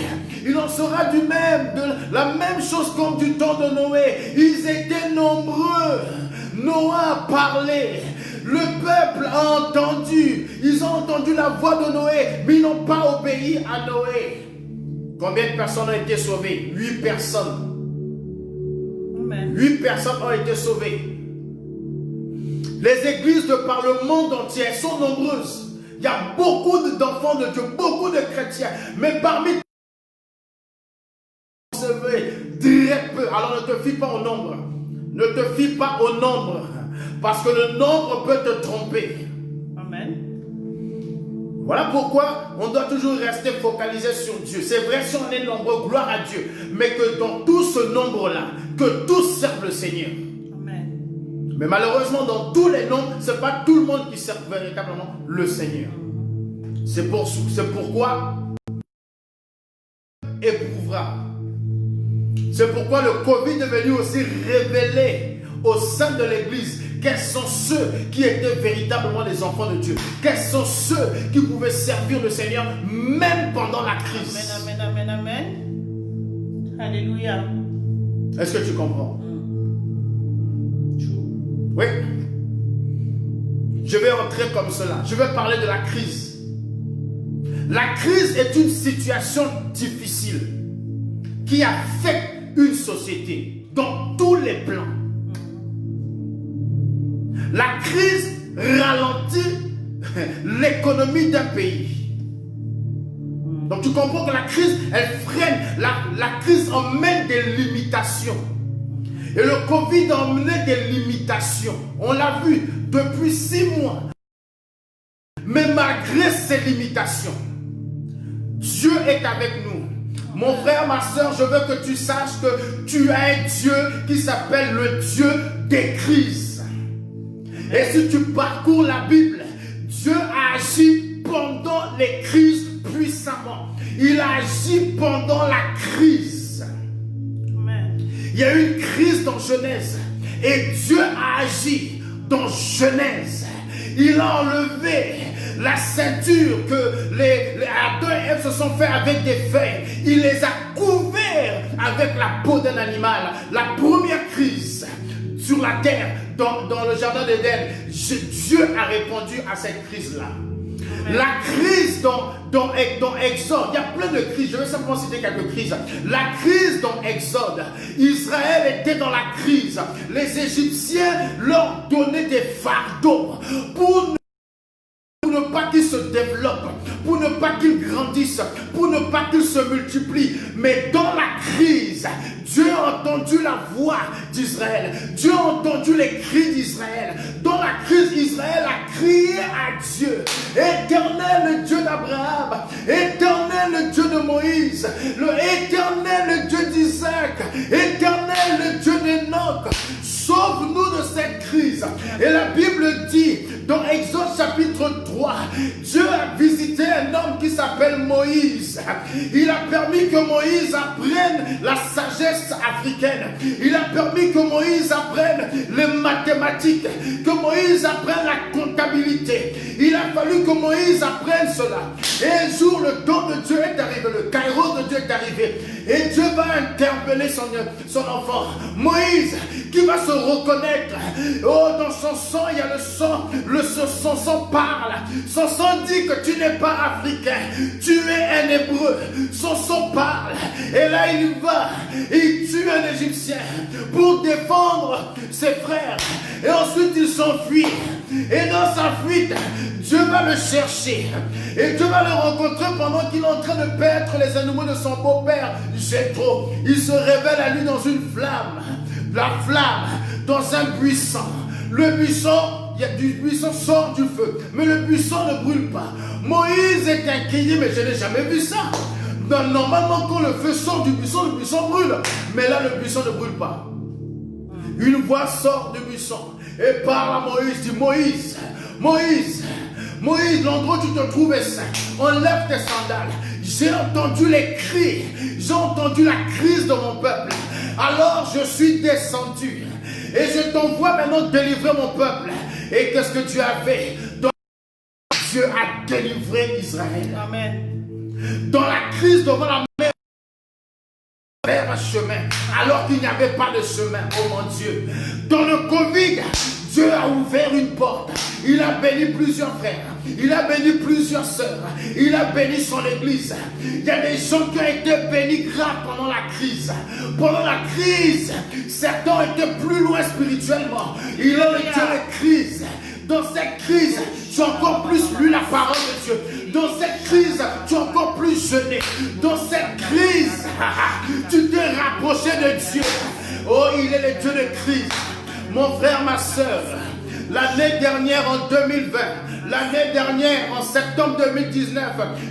il en sera du même, de la même chose comme du temps de Noé. Ils étaient nombreux. Noah a parlé. Le peuple a entendu. Ils ont entendu la voix de Noé, mais ils n'ont pas obéi à Noé. Combien de personnes ont été sauvées? 8 personnes. Amen. 8 personnes ont été sauvées. Les églises de par le monde entier sont nombreuses. Il y a beaucoup d'enfants de Dieu, beaucoup de chrétiens. Mais parmi très peu. Alors ne te fie pas au nombre. Ne te fie pas au nombre. Parce que le nombre peut te tromper. Amen. Voilà pourquoi on doit toujours rester focalisé sur Dieu. C'est vrai, si on est nombreux, gloire à Dieu. Mais que dans tout ce nombre-là, que tous servent le Seigneur. Amen. Mais malheureusement, dans tous les nombres, ce n'est pas tout le monde qui sert véritablement le Seigneur. C'est pourquoi éprouvera. C'est pourquoi le Covid est venu aussi révéler au sein de l'Église quels sont ceux qui étaient véritablement les enfants de Dieu. Quels sont ceux qui pouvaient servir le Seigneur même pendant la crise. Amen, amen, amen, amen. Alléluia. Est-ce que tu comprends? Oui. Je vais entrer comme cela. Je vais parler de la crise. La crise est une situation difficile qui affecte une société dans tous les plans. La crise ralentit l'économie d'un pays. Donc tu comprends que la crise, elle freine. La crise emmène des limitations. Et le Covid a emmené des limitations. On l'a vu depuis 6 mois. Mais malgré ces limitations, Dieu est avec nous. Mon frère, ma soeur, je veux que tu saches que tu as un Dieu qui s'appelle le Dieu des crises. Et si tu parcours la Bible, Dieu a agi pendant les crises puissamment. Il a agi pendant la crise. Amen. Il y a eu une crise dans Genèse et Dieu a agi dans Genèse. Il a enlevé La ceinture que les Adam et Ève se sont fait avec des feuilles, il les a couverts avec la peau d'un animal. La première crise sur la terre, dans le jardin d'Éden, Dieu a répondu à cette crise-là. La crise dans Exode, il y a plein de crises, je vais simplement citer quelques crises. La crise dans Exode, Israël était dans la crise. Les Égyptiens leur donnaient des fardeaux pour ne pas qu'ils se développent, pour ne pas qu'ils grandissent, pour ne pas qu'ils se multiplient. Mais dans la crise, Dieu a entendu la voix d'Israël. Dieu a entendu les cris d'Israël. Dans la crise, Israël a crié à Dieu. Éternel, le Dieu d'Abraham. Éternel, le Dieu de Moïse. Éternel, le Dieu d'Isaac. Éternel, le Dieu d'Enoch. Sauve-nous de cette crise. Et la Bible dit, dans Exode chapitre 3, Dieu a visité un homme qui s'appelle Moïse. Il a permis que Moïse apprenne la sagesse africaine. Il a permis que Moïse apprenne les mathématiques, que Moïse apprenne la comptabilité. Il a fallu que Moïse apprenne cela. Et un jour, le temps de Dieu est arrivé, le kairos de Dieu est arrivé. Et Dieu va interpeller son enfant, Moïse, qui va se reconnaître. Oh, dans son sang, il y a le sang. Son sang parle. Son sang dit que tu n'es pas africain. Tu es un hébreu. Son sang parle. Et là, il va. Il tue un Égyptien pour défendre ses frères. Et ensuite, il s'enfuit. Et dans sa fuite, Dieu va le chercher. Et Dieu va le rencontrer pendant qu'il est en train de paître les animaux de son beau-père, Jéthro. Il se révèle à lui dans une flamme. La flamme dans un buisson. Le buisson, du buisson sort du feu. Mais le buisson ne brûle pas. Moïse est inquiet, mais je n'ai jamais vu ça. Normalement, quand le feu sort du buisson, le buisson brûle. Mais là, le buisson ne brûle pas. Une voix sort du buisson et parle à Moïse, dit Moïse, Moïse, Moïse, l'endroit où tu te trouves est saint. Enlève tes sandales. J'ai entendu les cris, j'ai entendu la crise de mon peuple. Alors je suis descendu et je t'envoie maintenant délivrer mon peuple. Et qu'est-ce que tu as fait? Dieu a délivré Israël. Amen. Dans la crise devant la mer, faire un chemin alors qu'il n'y avait pas de chemin. Oh mon Dieu. Dans le Covid, Dieu a ouvert une porte. Il a béni plusieurs frères. Il a béni plusieurs sœurs. Il a béni son église. Il y a des gens qui ont été bénis grave pendant la crise. Pendant la crise, certains étaient plus loin spirituellement. Ils ont été en crise. Dans cette crise, tu as encore plus lu la parole de Dieu. Dans cette crise, tu as encore plus jeûné. Dans cette crise, tu t'es rapproché de Dieu. Oh, il est le Dieu de crise. Mon frère, ma soeur, l'année dernière en 2020, l'année dernière en septembre 2019,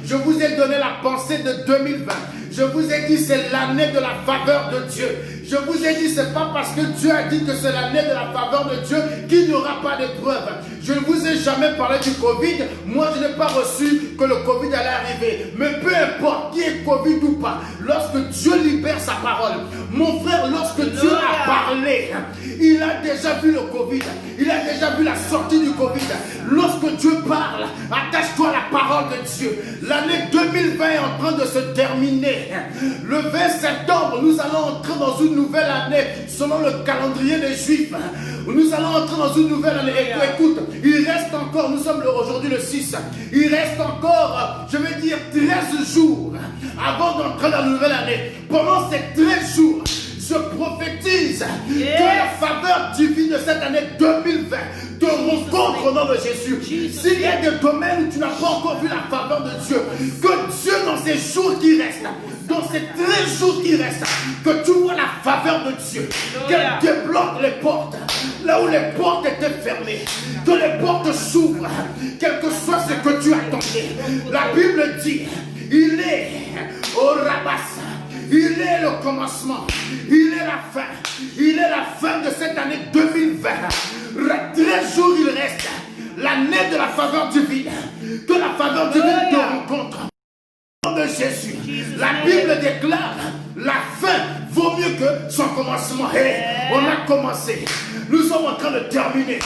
je vous ai donné la pensée de 2020. Je vous ai dit c'est l'année de la faveur de Dieu. Je vous ai dit c'est pas parce que Dieu a dit que c'est l'année de la faveur de Dieu qu'il n'y aura pas d'épreuve. Je ne vous ai jamais parlé du Covid. Moi je n'ai pas reçu que le Covid allait arriver. Mais peu importe qui est Covid ou pas, lorsque Dieu libère sa parole, mon frère, lorsque Dieu a parlé, il a déjà vu le Covid. Il a déjà vu la sortie du Covid. Lorsque Dieu parle, attache-toi à la parole de Dieu. L'année 2020 est en train de se terminer. Le 20 septembre, nous allons entrer dans une nouvelle année selon le calendrier des Juifs. Nous allons entrer dans une nouvelle année. Écoute, il reste encore, nous sommes aujourd'hui le 6, il reste encore, je vais dire 13 jours avant d'entrer dans la nouvelle année. Pendant ces 13 jours, je prophétise que la faveur divine de cette année 2020 te rencontre au nom de Jésus. S'il y a des domaines où tu n'as pas encore vu la faveur de Dieu, que Dieu dans ces jours qui restent, dans ces 13 jours qui restent, que tu vois la faveur de Dieu, qu'elle débloque les portes, là où les portes étaient fermées, que les portes s'ouvrent, quel que soit ce que tu attendais. La Bible dit, il est au Rabassa. Il est le commencement, il est la fin, il est la fin de cette année 2020. 13 jours il reste, l'année de la faveur divine, que la faveur divine te rencontre. Au nom de Jésus, la Bible déclare, la fin vaut mieux que son commencement. On a commencé, nous sommes en train de terminer.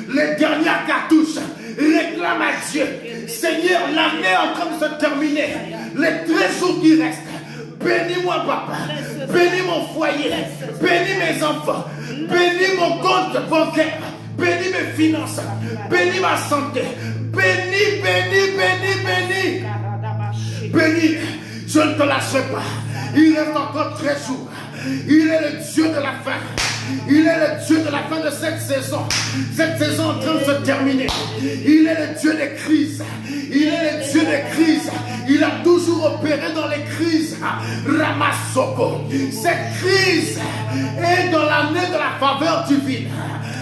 Les dernières cartouches Réclame à Dieu. Seigneur, l'année est en train de se terminer. Les 13 jours qui restent. Bénis-moi, papa. Bénis mon foyer. Bénis mes enfants. Bénis mon compte bancaire. Bénis mes finances. Bénis ma santé. Bénis, bénis, bénis, bénis. Bénis. Je ne te lâcherai pas. Il reste encore 13 jours. Il est le Dieu de la fin. Il est le Dieu de la fin de cette saison. Cette saison est en train de se terminer. Il est le Dieu des crises. Il est le Dieu des crises. Il a toujours opéré dans les crises. Ramasoko. Cette crise est dans l'année de la faveur divine.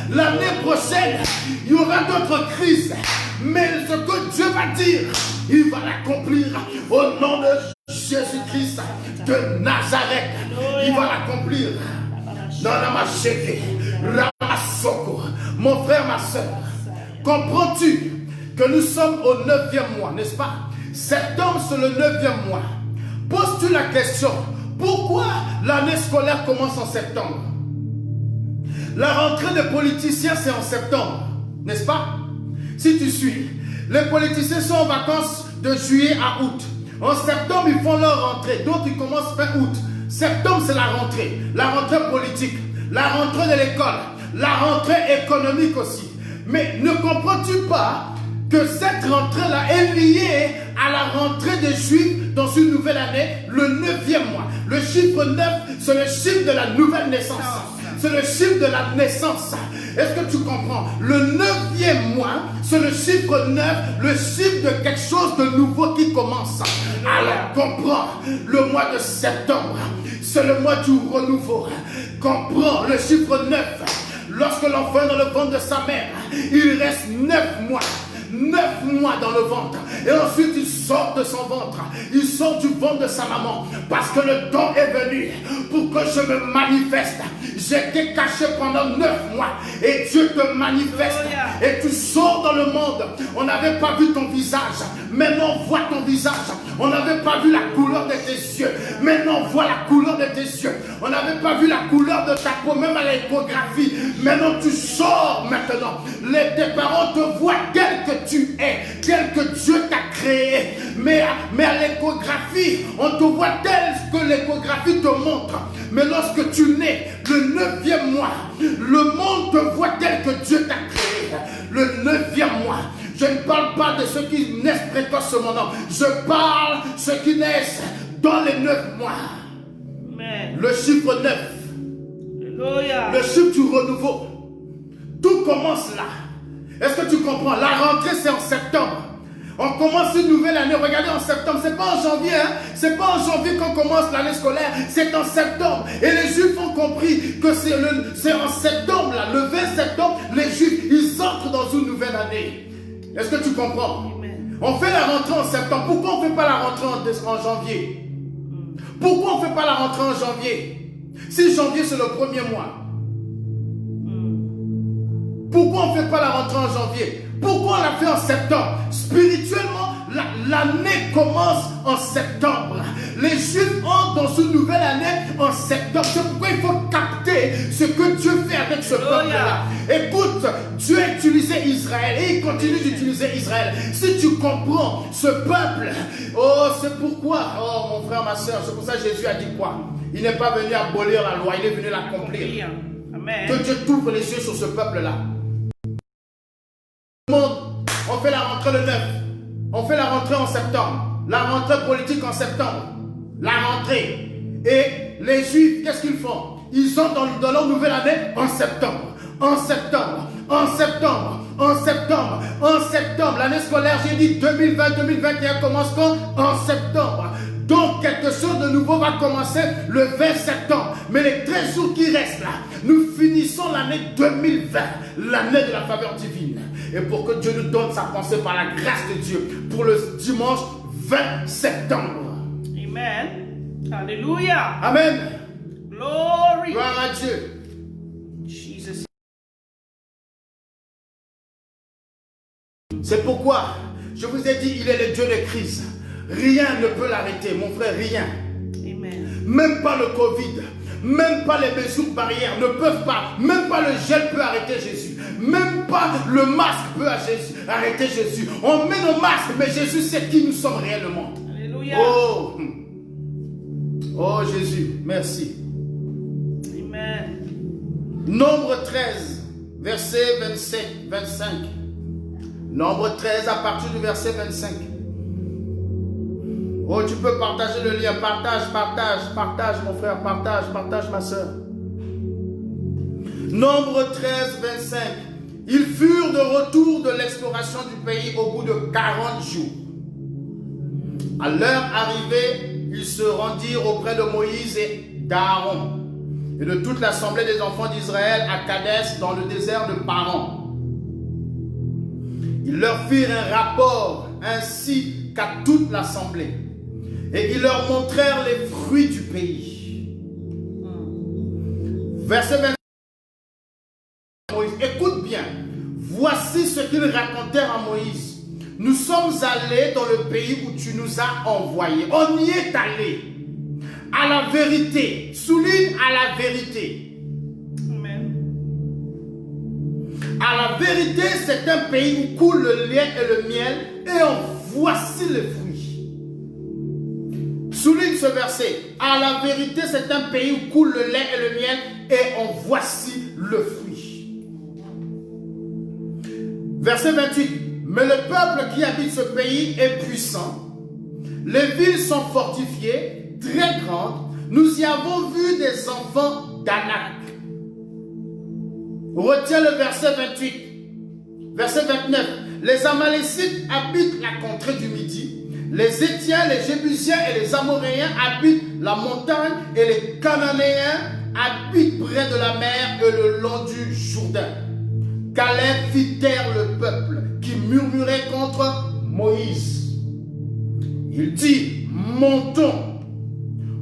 L'année prochaine, il y aura d'autres crises. Mais ce que Dieu va dire, il va l'accomplir au nom de Jésus-Christ de Nazareth. Il va l'accomplir. Dans la machete, Ramasoko. Mon frère, ma soeur, comprends-tu que nous sommes au 9e mois, n'est-ce pas? Septembre, c'est le 9e mois. Pose-tu la question, pourquoi l'année scolaire commence en septembre? La rentrée des politiciens, c'est en septembre, n'est-ce pas? Si tu suis, les politiciens sont en vacances de juillet à août. En septembre, ils font leur rentrée, d'autres ils commencent fin août. Septembre, c'est la rentrée politique, la rentrée de l'école, la rentrée économique aussi. Mais ne comprends-tu pas que cette rentrée-là est liée à la rentrée des Juifs dans une nouvelle année, le 9e mois. Le chiffre 9, c'est le chiffre de la nouvelle naissance. C'est le chiffre de la naissance. Est-ce que tu comprends? Le 9e mois, c'est le chiffre 9, le chiffre de quelque chose de nouveau qui commence. Alors comprends, le mois de septembre, c'est le mois du renouveau. Comprends le chiffre 9. Lorsque l'enfant est dans le ventre de sa mère, il reste 9 mois. 9 mois dans le ventre. Et ensuite il sort de son ventre. Il sort du ventre de sa maman. Parce que le temps est venu pour que je me manifeste. J'étais caché pendant 9 mois. Et Dieu te manifeste. Et tu sors dans le monde. On n'avait pas vu ton visage. Maintenant on voit ton visage. On n'avait pas vu la couleur de tes yeux. Maintenant on voit la couleur de tes yeux. On n'avait pas vu la couleur de ta peau. Même à l'échographie. Maintenant tu sors maintenant. Tes parents te voient tel que tu es, tel que Dieu t'a créé. Mais à l'échographie, on te voit tel que l'échographie te montre. Mais lorsque tu nais, le 9e mois, le monde te voit tel que Dieu t'a créé. Le 9e mois. Je ne parle pas de ceux qui naissent précocement, non. Je parle de ceux qui naissent dans les 9 mois. Amen. Le chiffre 9. Alléluia. Le chiffre du renouveau. Tout commence là. Est-ce que tu comprends? La rentrée, c'est en septembre. On commence une nouvelle année. Regardez, en septembre. C'est pas en janvier. Hein? C'est pas en janvier qu'on commence l'année scolaire. C'est en septembre. Et les Juifs ont compris que c'est en septembre, là, le 20 septembre, les Juifs, ils entrent dans une nouvelle année. Est-ce que tu comprends? Amen. On fait la rentrée en septembre. Pourquoi on ne fait pas la rentrée en janvier? Pourquoi on ne fait pas la rentrée en janvier? Si janvier, c'est le premier mois. Pourquoi on ne fait pas la rentrée en janvier? Pourquoi on l'a fait en septembre? Spirituellement, l'année commence en septembre. Les Juifs entrent dans une nouvelle année en septembre. C'est pourquoi il faut capter ce que Dieu fait avec ce peuple-là. Écoute, Dieu a utilisé Israël et il continue d'utiliser Israël. Si tu comprends ce peuple, oh, c'est pourquoi, oh mon frère, ma soeur, c'est pour ça que Jésus a dit quoi? Il n'est pas venu abolir la loi, il est venu l'accomplir. Amen. Que Dieu t'ouvre les yeux sur ce peuple-là. On fait la rentrée le 9. On fait la rentrée en septembre. La rentrée politique en septembre. La rentrée. Et les Juifs, qu'est-ce qu'ils font? Ils sont dans leur nouvelle année en septembre. En septembre. En septembre. En septembre. En septembre. L'année scolaire, j'ai dit 2020-2021 commence quand? En septembre. Donc quelque chose de nouveau va commencer le 20 septembre. Mais les 13 jours qui restent là, nous finissons l'année 2020, l'année de la faveur divine. Et pour que Dieu nous donne sa pensée par la grâce de Dieu, pour le dimanche 20 septembre. Amen. Alléluia. Amen. Glory. Gloire à Dieu. Jesus. C'est pourquoi je vous ai dit, il est le Dieu de crise. Rien ne peut l'arrêter, mon frère, rien. Amen. Même pas le Covid, même pas les mesures barrières ne peuvent pas, même pas le gel peut arrêter Jésus. Même pas le masque peut arrêter Jésus. On met nos masques, mais Jésus sait qui nous sommes réellement. Alléluia. Oh, oh Jésus, merci. Amen. Nombre 13, verset 25. Nombre 13 à partir du verset 25. Oh, tu peux partager le lien. Partage mon frère, partage ma soeur. Nombre 13, 25. Ils furent de retour de l'exploration du pays au bout de 40 jours. À leur arrivée, ils se rendirent auprès de Moïse et d'Aaron et de toute l'assemblée des enfants d'Israël à Kadès dans le désert de Paran. Ils leur firent un rapport ainsi qu'à toute l'assemblée et ils leur montrèrent les fruits du pays. Verset 25. Moïse, écoute bien, voici ce qu'ils racontèrent à Moïse. Nous sommes allés dans le pays où tu nous as envoyés. On y est allé. À la vérité. Souligne à la vérité. Amen. À la vérité, c'est un pays où coule le lait et le miel et en voici les fruits. Souligne ce verset. À la vérité, c'est un pays où coule le lait et le miel et en voici le fruit. Verset 28. Mais le peuple qui habite ce pays est puissant. Les villes sont fortifiées, très grandes. Nous y avons vu des enfants d'Anak. Retiens le verset 28. Verset 29. Les Amalécites habitent la contrée du Midi. Les Étiens, les Jébusiens et les Amoréens habitent la montagne. Et les Cananéens habitent près de la mer et le long du Jourdain. Caleb fit taire le peuple qui murmurait contre Moïse. Il dit, montons,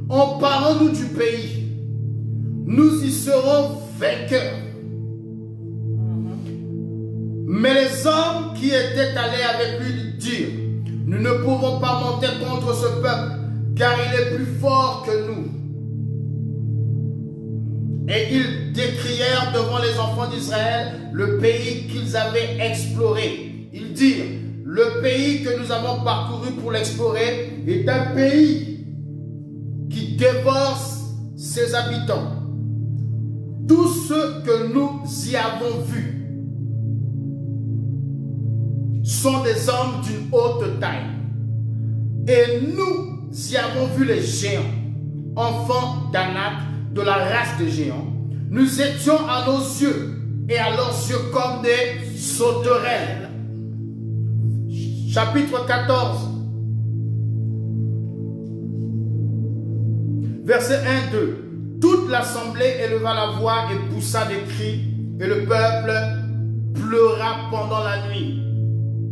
emparons-nous du pays, nous y serons vainqueurs. Mais les hommes qui étaient allés avec lui dirent, nous ne pouvons pas monter contre ce peuple, car il est plus fort que nous. Et ils décrièrent devant les enfants d'Israël le pays qu'ils avaient exploré. Ils dirent, le pays que nous avons parcouru pour l'explorer est un pays qui dévore ses habitants. Tous ceux que nous y avons vus sont des hommes d'une haute taille. Et nous y avons vu les géants, enfants d'Anak, de la race des géants. Nous étions à nos yeux et à leurs yeux comme des sauterelles. Chapitre 14, verset 1-2. Toute l'assemblée éleva la voix et poussa des cris, et le peuple pleura pendant la nuit.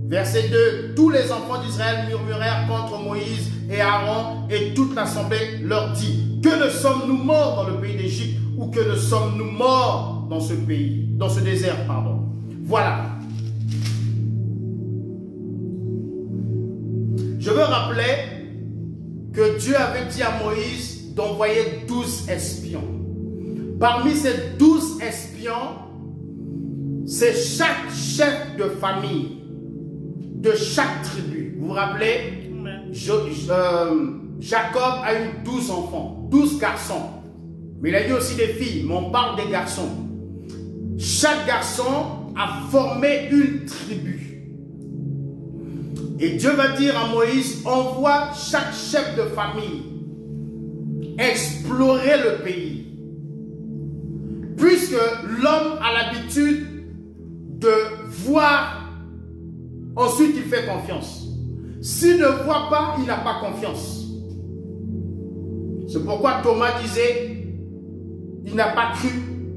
Verset 2. Tous les enfants d'Israël murmurèrent contre Moïse et Aaron, et toute l'assemblée leur dit, que ne sommes-nous morts dans le pays d'Égypte, ou que ne sommes-nous morts dans ce pays, dans ce désert, pardon. Voilà. Je veux rappeler que Dieu avait dit à Moïse d'envoyer 12 espions. Parmi ces 12 espions, c'est chaque chef de famille de chaque tribu. Vous vous rappelez? Jacob a eu 12 enfants, 12 garçons. Mais il a eu aussi des filles, mais on parle des garçons. Chaque garçon a formé une tribu. Et Dieu va dire à Moïse, envoie chaque chef de famille explorer le pays. Puisque l'homme a l'habitude de voir, ensuite il fait confiance. S'il ne voit pas, il n'a pas confiance. C'est pourquoi Thomas disait, il n'a pas cru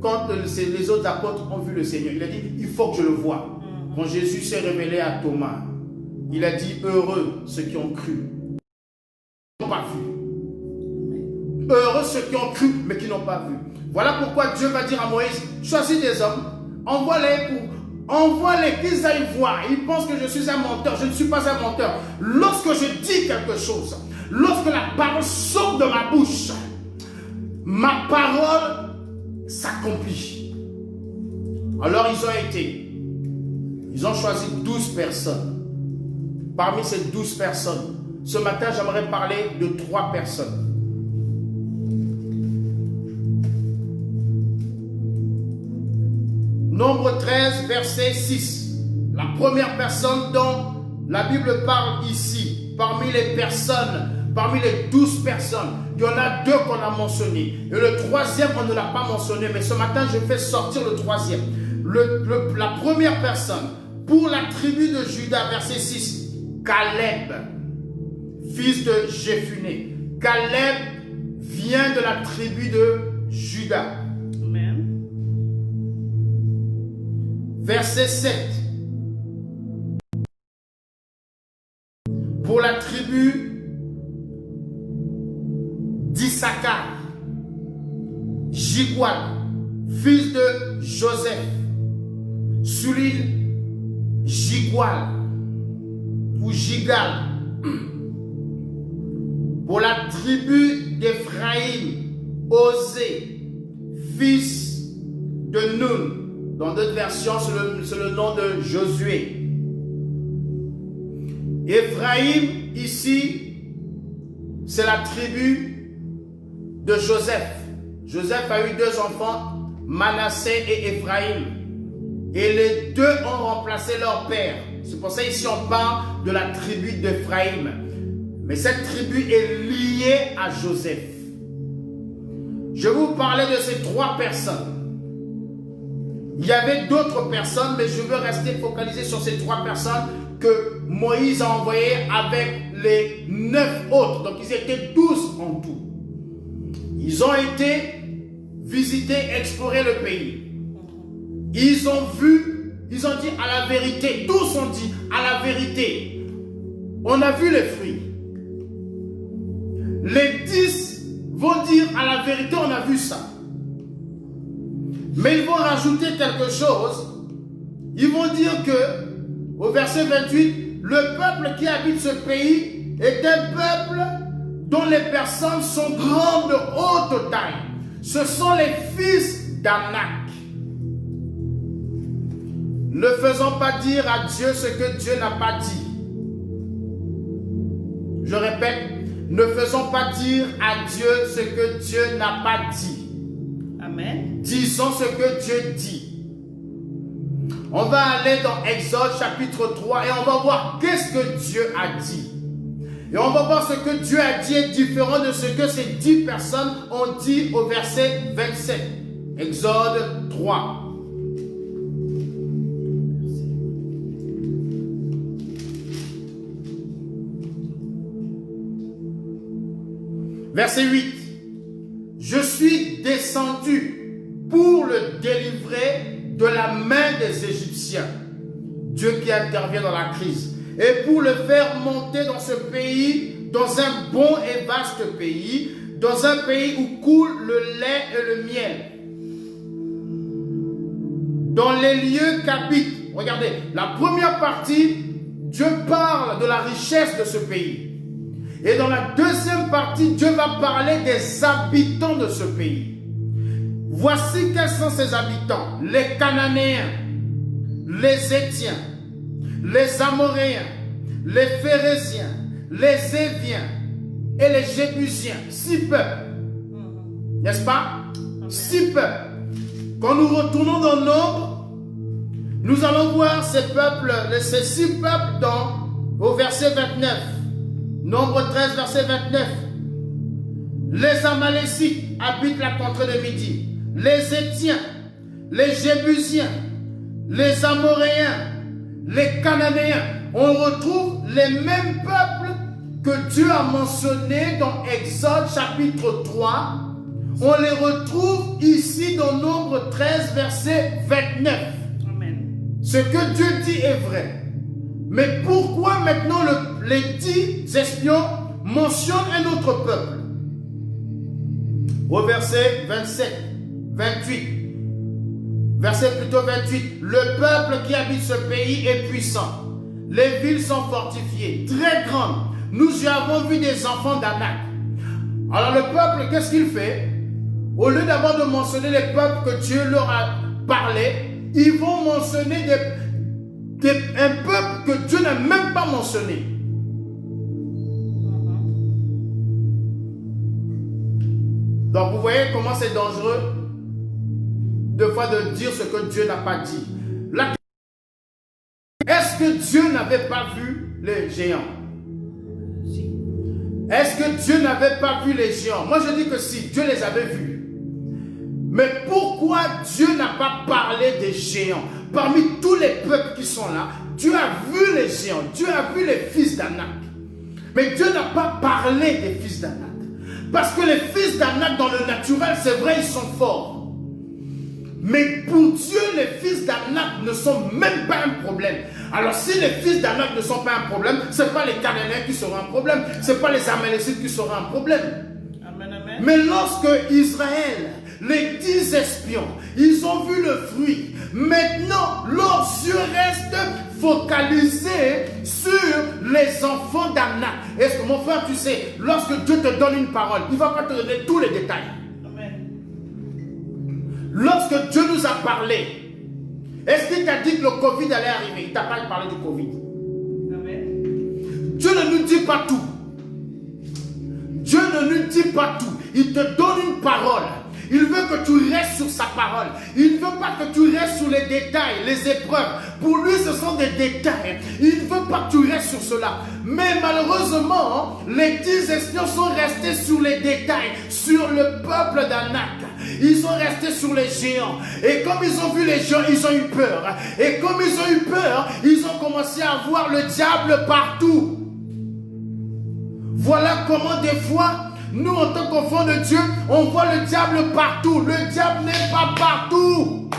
quand les autres apôtres ont vu le Seigneur. Il a dit, il faut que je le voie. Quand Jésus s'est révélé à Thomas, il a dit, heureux ceux qui ont cru, qui n'ont pas vu. Heureux ceux qui ont cru, mais qui n'ont pas vu. Voilà pourquoi Dieu va dire à Moïse, choisis des hommes, envoie-les qu'ils aillent voir. Ils pensent que je suis un menteur. Je ne suis pas un menteur. Lorsque je dis quelque chose, lorsque la parole sort de ma bouche, ma parole s'accomplit. Alors ils ont été. Ils ont choisi 12 personnes. Parmi ces 12 personnes, ce matin, j'aimerais parler de 3 personnes. Nombre 13, verset 6. La première personne dont la Bible parle ici, parmi les personnes, parmi les 12 personnes, il y en a 2 qu'on a mentionné. Et le 3e, on ne l'a pas mentionné. Mais ce matin, je fais sortir le 3e. La première personne, pour la tribu de Juda, verset 6, Caleb, fils de Jéphuné. Caleb vient de la tribu de Juda. Amen. Verset 7. Pour la tribu d'Issachar, Jigual, fils de Joseph. Sulil, Jigual ou Jigal. Pour la tribu d'Éphraïm, Osée, fils de Nun. Dans d'autres versions, c'est le nom de Josué. Éphraïm, ici, c'est la tribu de Joseph. Joseph a eu 2 enfants, Manassé et Éphraïm. Et les 2 ont remplacé leur père. C'est pour ça ici on parle de la tribu d'Éphraïm. Mais cette tribu est liée à Joseph. Je vais vous parler de ces 3 personnes. Il y avait d'autres personnes, mais je veux rester focalisé sur ces 3 personnes que Moïse a envoyées avec les 9 autres. Donc ils étaient 12 en tout. Ils ont été visiter, explorer le pays. Ils ont vu, ils ont dit à la vérité, tous ont dit à la vérité. On a vu les fruits. Les 10 vont dire à la vérité, on a vu ça. Mais ils vont rajouter quelque chose. Ils vont dire que, au verset 28, le peuple qui habite ce pays est un peuple dont les personnes sont grandes de haute taille. Ce sont les fils d'Anak. Ne faisons pas dire à Dieu ce que Dieu n'a pas dit. Je répète, ne faisons pas dire à Dieu ce que Dieu n'a pas dit. Amen. Disons ce que Dieu dit. On va aller dans Exode chapitre 3 et on va voir qu'est-ce que Dieu a dit. Et on va voir ce que Dieu a dit est différent de ce que ces 10 personnes ont dit au verset 27. Exode 3. Verset 8. Je suis descendu pour le délivrer de la main des Égyptiens. Dieu qui intervient dans la crise. Et pour le faire monter dans ce pays, dans un bon et vaste pays, dans un pays où coule le lait et le miel. Dans les lieux qu'habite, regardez, la première partie, Dieu parle de la richesse de ce pays. Et dans la deuxième partie, Dieu va parler des habitants de ce pays. Voici quels sont ces habitants. Les Cananéens, les Étiens, les Amoréens, les Phérésiens, les Éviens et les Jébusiens. 6 peuples. N'est-ce pas? 6 peuples. Quand nous retournons dans Nombre, nous allons voir ces peuples, ces 6 peuples au verset 29. Nombre 13, verset 29. Les Amalécites habitent la contrée de Midi. Les Étiens, les Jébusiens, les Amoréens, les Cananéens. On retrouve les mêmes peuples que Dieu a mentionnés dans Exode chapitre 3. On les retrouve ici dans Nombre 13, verset 29. Amen. Ce que Dieu dit est vrai. Mais pourquoi maintenant les 10 espions mentionnent un autre peuple? Au verset 27, 28. Verset plutôt 28. Le peuple qui habite ce pays est puissant. Les villes sont fortifiées, très grandes. Nous y avons vu des enfants d'Anak. Alors le peuple, qu'est-ce qu'il fait? Au lieu d'abord de mentionner les peuples que Dieu leur a parlé, ils vont mentionner un peuple que Dieu n'a même pas mentionné. Donc vous voyez comment c'est dangereux de fois de dire ce que Dieu n'a pas dit. Est-ce que Dieu n'avait pas vu les géants? Est-ce que Dieu n'avait pas vu les géants? Moi je dis que si, Dieu les avait vus. Mais pourquoi Dieu n'a pas parlé des géants? Parmi tous les peuples qui sont là, Dieu a vu les géants, Dieu a vu les fils d'Anak. Mais Dieu n'a pas parlé des fils d'Anak. Parce que les fils d'Anak dans le naturel, c'est vrai, ils sont forts. Mais pour Dieu, les fils d'Anak ne sont même pas un problème. Alors si les fils d'Anak ne sont pas un problème, ce n'est pas les Cananéens qui seront un problème, ce n'est pas les Amalécites qui seront un problème. Amen, amen. Mais lorsque Israël, les 10 espions, ils ont vu le fruit, maintenant leurs yeux restent focalisés sur les enfants d'Anak. Est-ce que mon frère, tu sais, lorsque Dieu te donne une parole, il ne va pas te donner tous les détails. Lorsque Dieu nous a parlé, est-ce qu'il t'a dit que le Covid allait arriver? Il ne t'a pas parlé du Covid. Amen. Dieu ne nous dit pas tout. Dieu ne nous dit pas tout. Il te donne une parole. Il veut que tu restes sur sa parole. Il ne veut pas que tu restes sur les détails, les épreuves. Pour lui, ce sont des détails. Il ne veut pas que tu restes sur cela. Mais malheureusement, les 10 espions sont restés sur les détails, sur le peuple d'Anak. Ils sont restés sur les géants. Et comme ils ont vu les géants, ils ont eu peur. Et comme ils ont eu peur, ils ont commencé à voir le diable partout. Voilà comment des fois, nous en tant qu'enfants de Dieu, on voit le diable partout. Le diable n'est pas partout.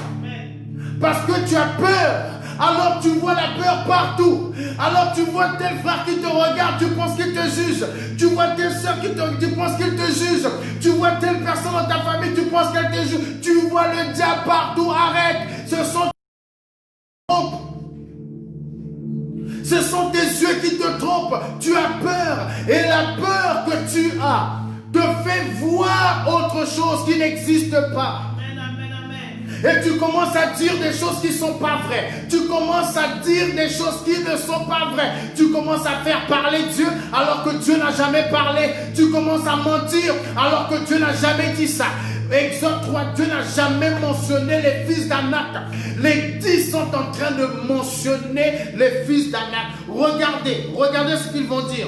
Parce que tu as peur. Alors tu vois la peur partout. Alors tu vois tel frère qui te regarde, tu penses qu'il te juge. Tu vois telle soeur tu penses qu'il te juge. Tu vois telle personne dans ta famille, tu penses qu'elle te juge. Tu vois le diable partout. Arrête. Ce sont tes yeux qui te trompent. Tu as peur. Et la peur que tu as te fait voir autre chose qui n'existe pas. Et tu commences à dire des choses qui ne sont pas vraies. Tu commences à dire des choses qui ne sont pas vraies. Tu commences à faire parler Dieu alors que Dieu n'a jamais parlé. Tu commences à mentir alors que Dieu n'a jamais dit ça. Exode 3, Dieu n'a jamais mentionné les fils d'Anak. Les 10 sont en train de mentionner les fils d'Anak. Regardez ce qu'ils vont dire.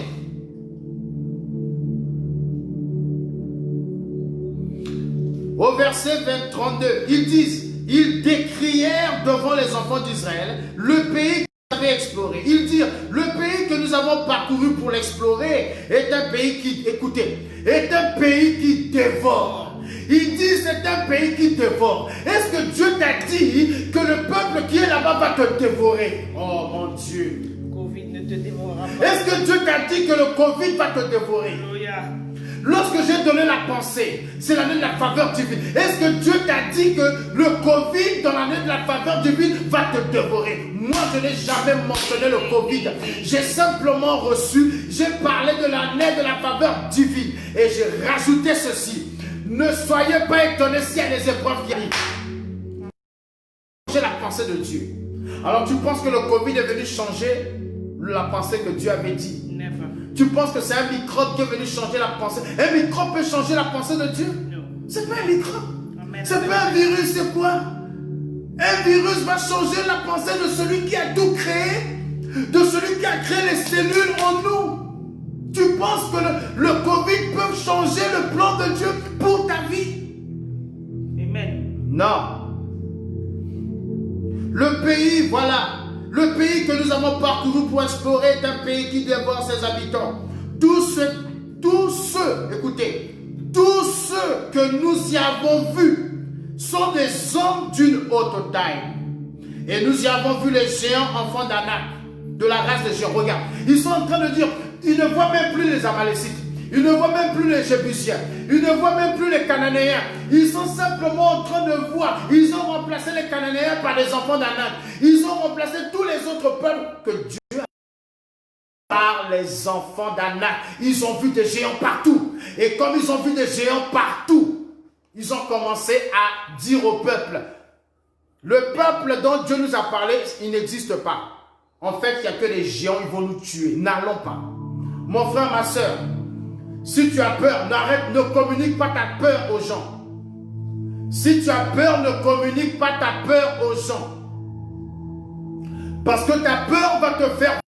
Au verset 32, ils disent, ils décrièrent devant les enfants d'Israël le pays qu'ils avaient exploré. Ils dirent, le pays que nous avons parcouru pour l'explorer est un pays qui, écoutez, est un pays qui dévore. Ils disent, c'est un pays qui dévore. Est-ce que Dieu t'a dit que le peuple qui est là-bas va te dévorer? Oh mon Dieu. Le Covid ne te dévorera pas. Est-ce que Dieu t'a dit que le Covid va te dévorer? Alléluia. Lorsque j'ai donné la pensée, c'est l'année de la faveur divine. Est-ce que Dieu t'a dit que le Covid, dans l'année de la faveur divine, va te dévorer? Moi, je n'ai jamais mentionné le Covid. J'ai simplement reçu, j'ai parlé de l'année de la faveur divine. Et j'ai rajouté ceci. Ne soyez pas étonnés s'il y a des épreuves qui arrivent. J'ai la pensée de Dieu. Alors tu penses que le Covid est venu changer la pensée que Dieu avait dit? Tu penses que c'est un microbe qui est venu changer la pensée? Un microbe peut changer la pensée de Dieu? C'est pas un microbe. C'est pas un virus, c'est quoi? Un virus va changer la pensée de celui qui a tout créé, de celui qui a créé les cellules en nous. Tu penses que le Covid peut changer le plan de Dieu pour ta vie? Amen. Non. Le pays, voilà. Le pays que nous avons parcouru pour explorer est un pays qui dévore ses habitants. Tous ceux, écoutez, tous ceux que nous y avons vus sont des hommes d'une haute taille. Et nous y avons vu les géants enfants d'Anak, de la race des géants. Regarde, ils sont en train de dire, ils ne voient même plus les Amalécites. Ils ne voient même plus les Jébusiens. Ils ne voient même plus les Cananéens. Ils sont simplement en train de voir. Ils ont remplacé les Cananéens par les enfants d'Anak. Ils ont remplacé tous les autres peuples que Dieu a par les enfants d'Anak. Ils ont vu des géants partout. Et comme ils ont vu des géants partout, ils ont commencé à dire au peuple, le peuple dont Dieu nous a parlé, il n'existe pas. En fait, il n'y a que les géants, ils vont nous tuer. N'allons pas. Mon frère, ma soeur, si tu as peur, ne communique pas ta peur aux gens. Si tu as peur, ne communique pas ta peur aux gens. Parce que ta peur va te faire...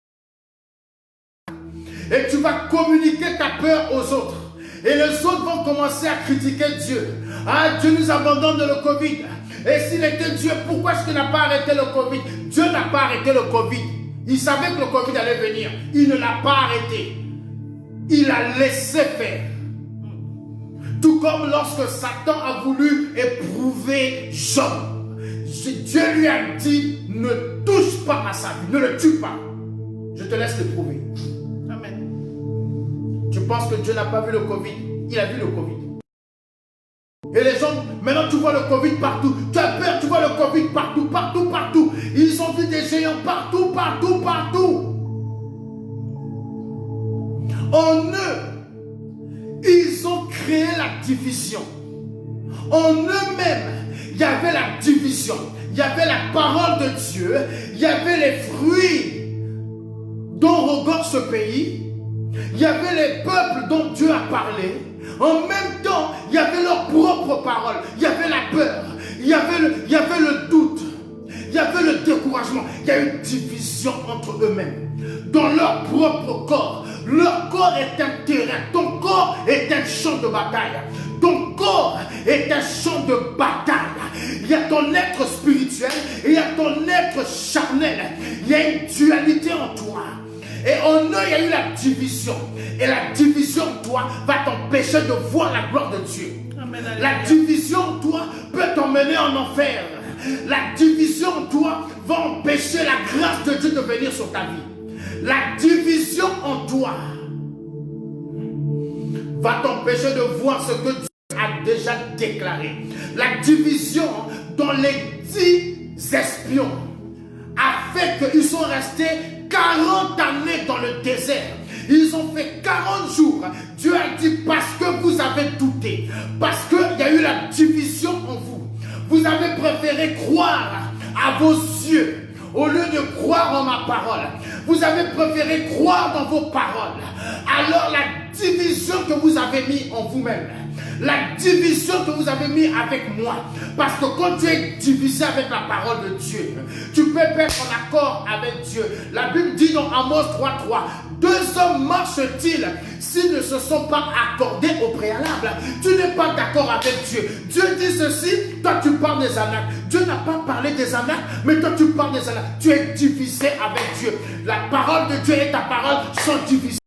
Et tu vas communiquer ta peur aux autres. Et les autres vont commencer à critiquer Dieu. Ah, Dieu nous abandonne de le Covid. Et s'il était Dieu, pourquoi est-ce qu'il n'a pas arrêté le Covid? Dieu n'a pas arrêté le Covid. Il savait que le Covid allait venir. Il ne l'a pas arrêté. Il a laissé faire. Tout comme lorsque Satan a voulu éprouver Job. Dieu lui a dit, ne touche pas à sa vie, ne le tue pas. Je te laisse l'éprouver. Amen. Tu penses que Dieu n'a pas vu le Covid? Il a vu le Covid. Et les gens, maintenant tu vois le Covid partout. Tu as peur, tu vois le Covid partout, partout, partout. Ils ont vu des géants partout, partout, partout. En eux, ils ont créé la division. En eux-mêmes, il y avait la division. Il y avait la parole de Dieu. Il y avait les fruits dont regorge ce pays. Il y avait les peuples dont Dieu a parlé. En même temps, il y avait leurs propres paroles. Il y avait la peur. Il y avait le doute. Il y avait le découragement. Il y a une division entre eux-mêmes. Dans leur propre corps. Leur corps est un terrain. Ton corps est un champ de bataille. Ton corps est un champ de bataille. Il y a ton être spirituel et il y a ton être charnel. Il y a une dualité en toi. Et en eux, il y a eu la division. Et la division en toi va t'empêcher de voir la gloire de Dieu. Amen. La division en toi peut t'emmener en enfer. La division en toi va empêcher la grâce de Dieu de venir sur ta vie. La division en toi va t'empêcher de voir ce que Dieu a déjà déclaré. La division dans les 10 espions a fait qu'ils sont restés 40 années dans le désert. Ils ont fait 40 jours. Dieu a dit parce que vous avez douté, parce qu'il y a eu la division en vous. Vous avez préféré croire à vos yeux au lieu de croire en ma parole. Vous avez préféré croire dans vos paroles. Alors la division que vous avez mis en vous-même, la division que vous avez mis avec moi, parce que quand tu es divisé avec la parole de Dieu, tu peux pas être en accord avec Dieu. La Bible dit dans Amos 3:3, 2 hommes marchent-ils s'ils ne se sont pas accordés au préalable? Tu n'es pas d'accord avec Dieu. Dieu dit ceci, toi tu parles des Anacs. Dieu n'a pas parlé des Anacs, mais toi tu parles des Anacs. Tu es divisé avec Dieu. La parole de Dieu et ta parole sont divisées.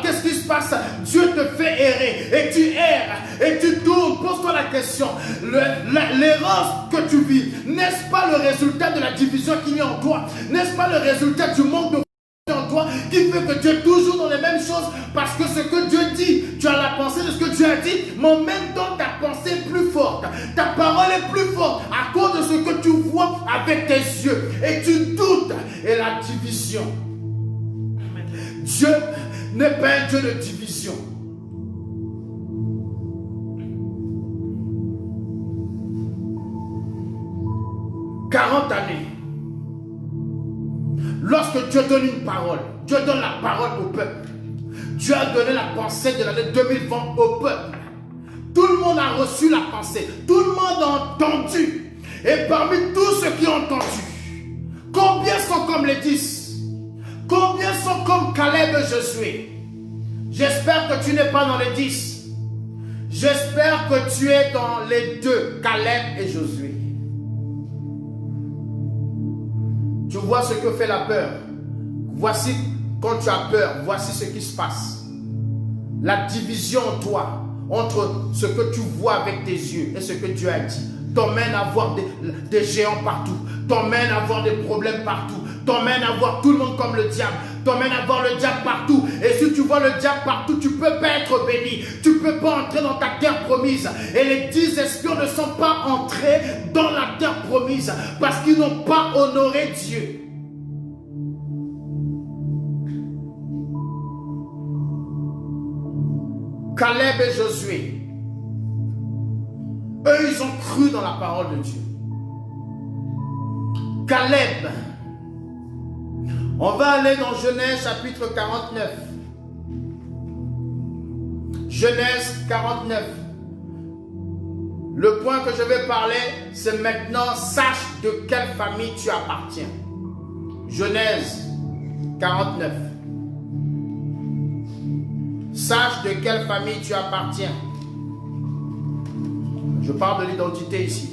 Qu'est-ce qui se passe? Dieu te fait errer et tu erres et tu tournes. Pose-toi la question. L'erreur que tu vis, n'est-ce pas le résultat de la division qu'il y a en toi? N'est-ce pas le résultat du manque de en toi qui fait que tu es toujours dans les mêmes choses? Parce que ce que Dieu dit, tu as la pensée de ce que Dieu a dit, mais en même temps ta pensée est plus forte, ta parole est plus forte à cause de ce que tu vois avec tes yeux et tu doutes. Et la division, Dieu n'est pas un Dieu de division. « 40 années. Lorsque Dieu donne une parole, Dieu donne la parole au peuple. Dieu a donné la pensée de l'année 2020 au peuple. Tout le monde a reçu la pensée. Tout le monde a entendu. Et parmi tous ceux qui ont entendu, combien sont comme les 10? Combien sont comme Caleb et Josué? J'espère que tu n'es pas dans les 10. J'espère que tu es dans les 2, Caleb et Josué. Tu vois ce que fait la peur. Voici, quand tu as peur, voici ce qui se passe. La division en toi, entre ce que tu vois avec tes yeux et ce que Dieu a dit, t'emmène à voir des géants partout, t'emmène à voir des problèmes partout, t'emmène à voir tout le monde comme le diable, t'emmène à voir le diable partout. Et si tu vois le diable partout, tu ne peux pas être béni, tu ne peux pas entrer dans ta terre promise. Et les 10 espions ne sont pas entrés dans la terre promise parce qu'ils n'ont pas honoré Dieu. Caleb et Josué, eux, ils ont cru dans la parole de Dieu. Caleb On va aller dans Genèse chapitre 49. Genèse 49. Le point que je vais parler, c'est maintenant, sache de quelle famille tu appartiens. Genèse 49. Sache de quelle famille tu appartiens. Je parle de l'identité ici.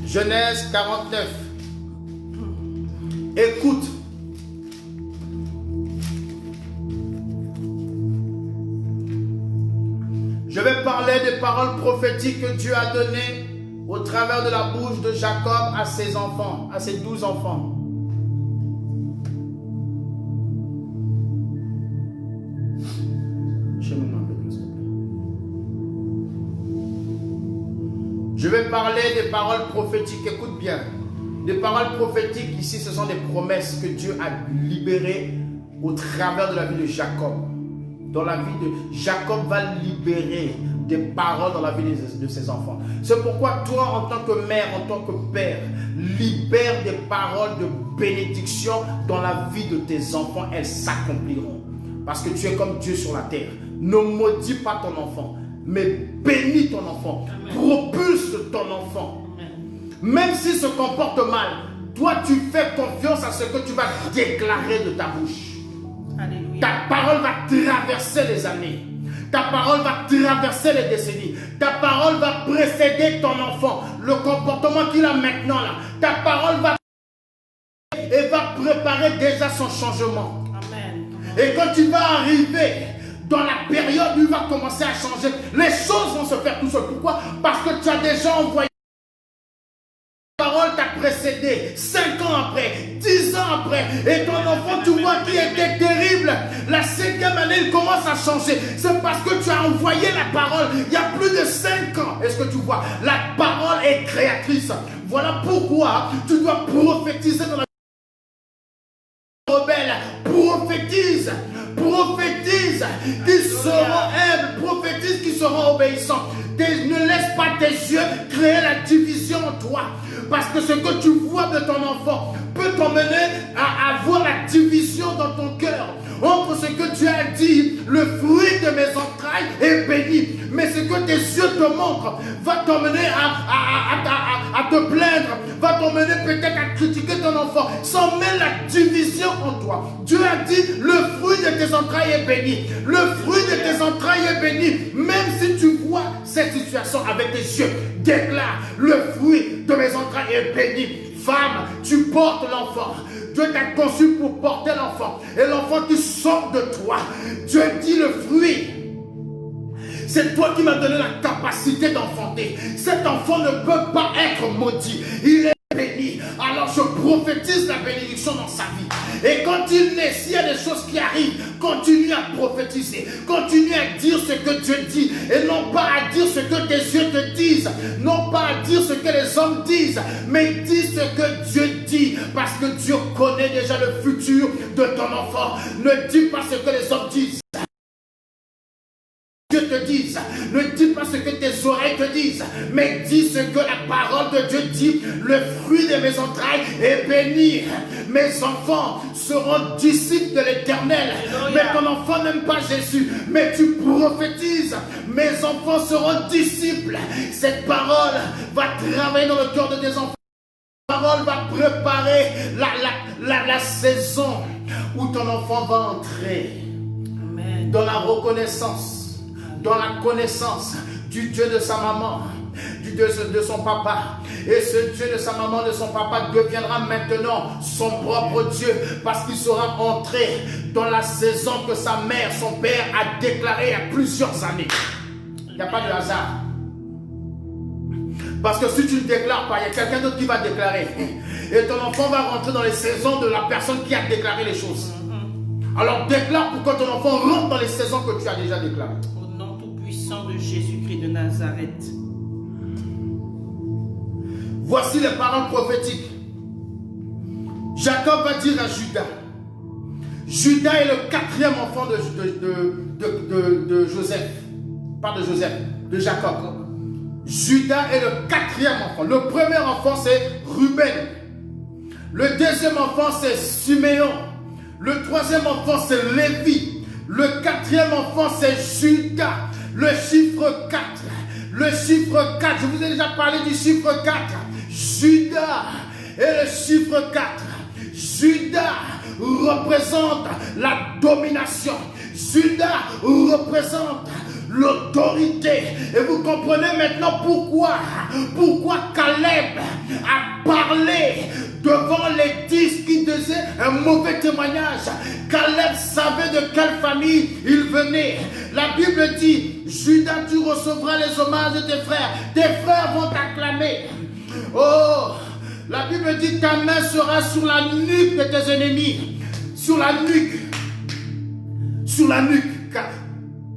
Genèse 49. Écoute. Je vais parler des paroles prophétiques que Dieu a données au travers de la bouche de Jacob à ses enfants, à ses 12 enfants. Je vais parler des paroles prophétiques, écoute bien. Des paroles prophétiques ici, ce sont des promesses que Dieu a libérées au travers de la vie de Jacob. Dans la vie de Jacob va libérer des paroles dans la vie de ses enfants. C'est pourquoi toi, en tant que mère, en tant que père, libère des paroles de bénédiction dans la vie de tes enfants. Elles s'accompliront. Parce que tu es comme Dieu sur la terre. Ne maudis pas ton enfant, mais bénis ton enfant. Amen. Propulse ton enfant. Amen. Même s'il se comporte mal, toi tu fais confiance à ce que tu vas déclarer de ta bouche. Alléluia. Ta parole va traverser les années. Ta parole va traverser les décennies. Ta parole va précéder ton enfant. Le comportement qu'il a maintenant là. Ta parole va et va préparer déjà son changement. Amen. Et quand tu vas arriver dans la période où il va commencer à changer, les choses vont se faire tout seul. Pourquoi? Parce que tu as déjà envoyé. La parole t'a précédé 5 ans après, 10 ans après, et ton enfant, tu vois qui était terrible. La 5e année, il commence à changer. C'est parce que tu as envoyé la parole il y a plus de 5 ans. Est-ce que tu vois? La parole est créatrice. Voilà pourquoi tu dois prophétiser dans la rebelle. Prophétise. Prophétise qu'ils seront humbles, prophétise qu'ils seront obéissants. Ne laisse pas tes yeux créer la division en toi. Parce que ce que tu vois de ton enfant peut t'emmener à avoir la division dans ton cœur. Entre ce que Dieu a dit, le fruit de mes entrailles est béni. Mais ce que tes yeux te montrent va t'emmener à te plaindre, va t'emmener peut-être à critiquer ton enfant. Ça met la division en toi. Dieu a dit, le fruit de tes entrailles est béni. Le fruit de tes entrailles est béni. Même si tu vois cette situation avec tes yeux, déclare, le fruit de mes entrailles est béni. Femme, tu portes l'enfant. Dieu t'a conçu pour porter l'enfant. Et l'enfant qui sort de toi, Dieu dit le fruit. C'est toi qui m'as donné la capacité d'enfanter. Cet enfant ne peut pas être maudit. Il est béni. Alors je prophétise la bénédiction dans sa vie. Et quand il naît, s'il y a des choses qui arrivent, continue à prophétiser. Continue à dire ce que Dieu dit. Et non pas à dire ce que tes yeux te disent. Non pas à dire ce que les hommes disent. Mais dis ce que Dieu dit. Parce que Dieu connaît déjà le futur de ton enfant. Ne dis pas ce que les hommes disent. Dieu te dise, ne dis pas ce que tes oreilles te disent, mais dis ce que la parole de Dieu dit. Le fruit de mes entrailles est béni. Mes enfants seront disciples de l'Éternel. Mais ton enfant n'aime pas Jésus, mais tu prophétises. Mes enfants seront disciples. Cette parole va travailler dans le cœur de tes enfants. Cette parole va préparer la saison où ton enfant va entrer. Amen. Dans la reconnaissance, dans la connaissance du Dieu de sa maman, du Dieu de son papa. Et ce Dieu de sa maman, de son papa deviendra maintenant son propre Dieu, parce qu'il sera entré dans la saison que sa mère, son père a déclaré il y a plusieurs années. Il n'y a pas de hasard. Parce que si tu ne déclares pas, il y a quelqu'un d'autre qui va déclarer. Et ton enfant va rentrer dans les saisons de la personne qui a déclaré les choses. Alors déclare pour que ton enfant rentre dans les saisons que tu as déjà déclarées. De Jésus-Christ de Nazareth. Voici les paroles prophétiques. Jacob va dire à Judas. Judas est le 4e enfant de Joseph. Pas de Joseph, de Jacob. Judas est le quatrième enfant. Le premier enfant, c'est Ruben. Le deuxième enfant, c'est Siméon. Le troisième enfant, c'est Lévi. Le quatrième enfant, c'est Judas. Le chiffre 4. Le chiffre 4. Je vous ai déjà parlé du chiffre 4. Judas est le chiffre 4. Judas représente la domination. Judas représente l'autorité. Et vous comprenez maintenant pourquoi Caleb a parlé devant les 10 qui disaient un mauvais témoignage. Caleb savait de quelle famille il venait. La Bible dit, Judas, tu recevras les hommages de tes frères. Tes frères vont t'acclamer. Oh, la Bible dit, ta main sera sur la nuque de tes ennemis. Sur la nuque. Sur la nuque.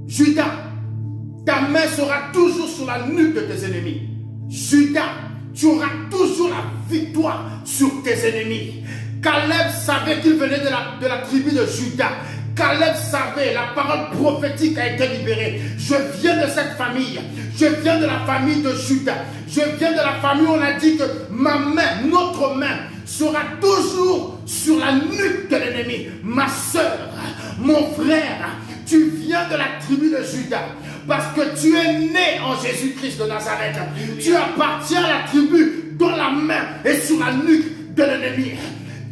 Judas, ta main sera toujours sur la nuque de tes ennemis. Judas, tu auras toujours la victoire sur tes ennemis. Caleb savait qu'il venait de la tribu de Judas. Caleb savait, la parole prophétique a été libérée. Je viens de cette famille. Je viens de la famille de Judas. Je viens de la famille où on a dit que ma main, notre main, sera toujours sur la nuque de l'ennemi. Ma soeur, mon frère, tu viens de la tribu de Judas. Parce que tu es né en Jésus-Christ de Nazareth. Tu appartiens à la tribu dont la main est sur la nuque de l'ennemi.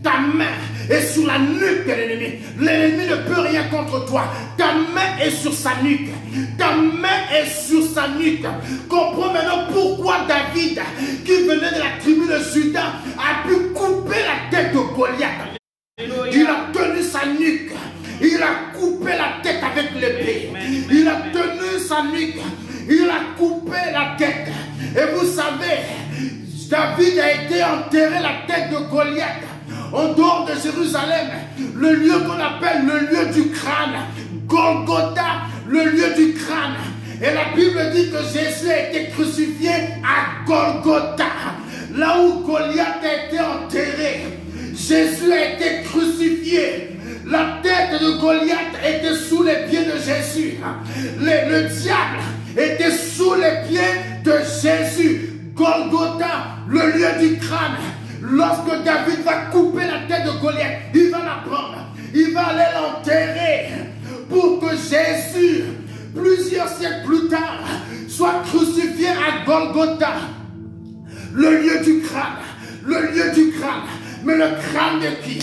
Ta main est sur la nuque de l'ennemi. L'ennemi ne peut rien contre toi. Ta main est sur sa nuque. Ta main est sur sa nuque. Comprends maintenant pourquoi David, qui venait de la tribu de Judas, a pu couper la tête de Goliath. Il a tenu sa nuque. Il a coupé la tête avec l'épée. Il a tenu sa nuque. Il a coupé la tête. Et vous savez, David a été enterré la tête de Goliath en dehors de Jérusalem. Le lieu qu'on appelle le lieu du crâne. Golgotha, le lieu du crâne. Et la Bible dit que Jésus a été crucifié à Golgotha. Là où Goliath a été enterré, Jésus a été crucifié. La tête de Goliath était sous les pieds de Jésus. Le diable était sous les pieds de Jésus. Golgotha, le lieu du crâne. Lorsque David va couper la tête de Goliath, il va la prendre. Il va aller l'enterrer pour que Jésus, plusieurs siècles plus tard, soit crucifié à Golgotha. Le lieu du crâne. Le lieu du crâne. Mais le crâne de qui?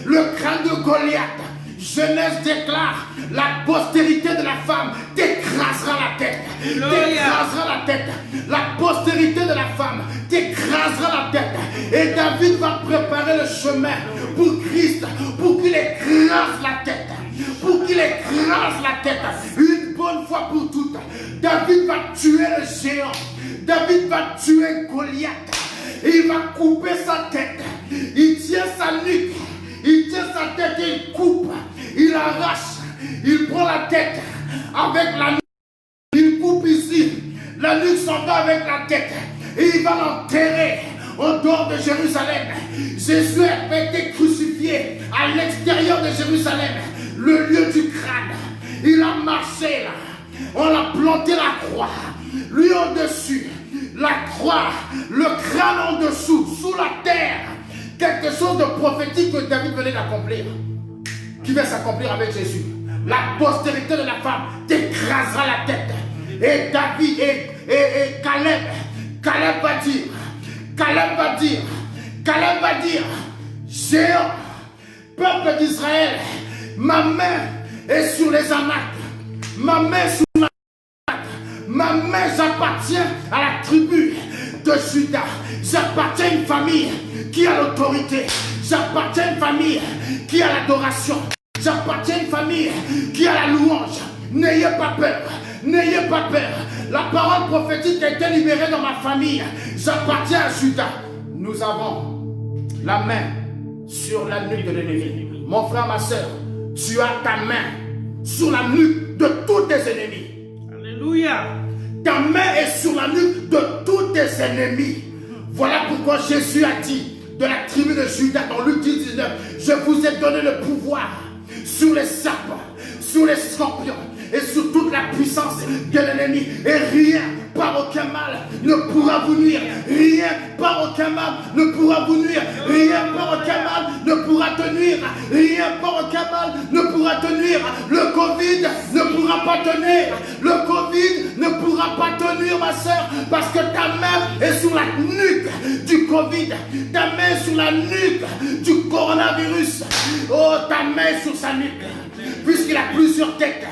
Le crâne de Goliath. Genèse déclare, la postérité de la femme t'écrasera la tête. T'écrasera la tête. La postérité de la femme t'écrasera la tête. Et David va préparer le chemin pour Christ, pour qu'il écrase la tête. Pour qu'il écrase la tête. Une bonne fois pour toutes. David va tuer le géant. David va tuer Goliath. Et il va couper sa tête. Il tient sa nuque. Il tient sa tête et il coupe. Il arrache. Il prend la tête avec la nuque. Il coupe ici. La nuque s'en va avec la tête. Et il va l'enterrer en dehors de Jérusalem. Jésus a été crucifié à l'extérieur de Jérusalem. Le lieu du crâne. Il a marché là. On l'a planté la croix. Lui en dessus. La croix. Le crâne en dessous. Sous la terre. Quelque chose de prophétique que David venait d'accomplir. Qui va s'accomplir avec Jésus. La postérité de la femme t'écrasera la tête. Et David et Caleb va dire, géant, peuple d'Israël, ma main est sur les Anaks. Ma main est sur les Anaks. Ma main, j'appartiens à la tribu de Judas. J'appartiens à une famille qui a l'autorité. J'appartiens à une famille qui a l'adoration. J'appartiens à une famille qui a la louange. N'ayez pas peur. N'ayez pas peur. La parole prophétique a été libérée dans ma famille. J'appartiens à Judas. Nous avons la main sur la nuque de l'ennemi. Mon frère, ma soeur, tu as ta main sur la nuque de tous tes ennemis. Alléluia. Ta main est sur la nuque de tous tes ennemis. Voilà pourquoi Jésus a dit de la tribu de Judas dans Luc 10, 19, je vous ai donné le pouvoir sur les serpents, sur les scorpions et sur toute la puissance de l'ennemi. Et rien par aucun mal ne pourra vous nuire. Rien par aucun mal ne pourra vous nuire. Rien par aucun mal ne pourra te nuire. Rien par aucun mal ne pourra te nuire. Le Covid ne pourra pas te nuire. Le Covid ne pourra pas te nuire, ma soeur, parce que ta main est sur la nuque du Covid. Ta main est sur la nuque du coronavirus. Oh, ta main est sur sa nuque. Puisqu'il a plusieurs têtes,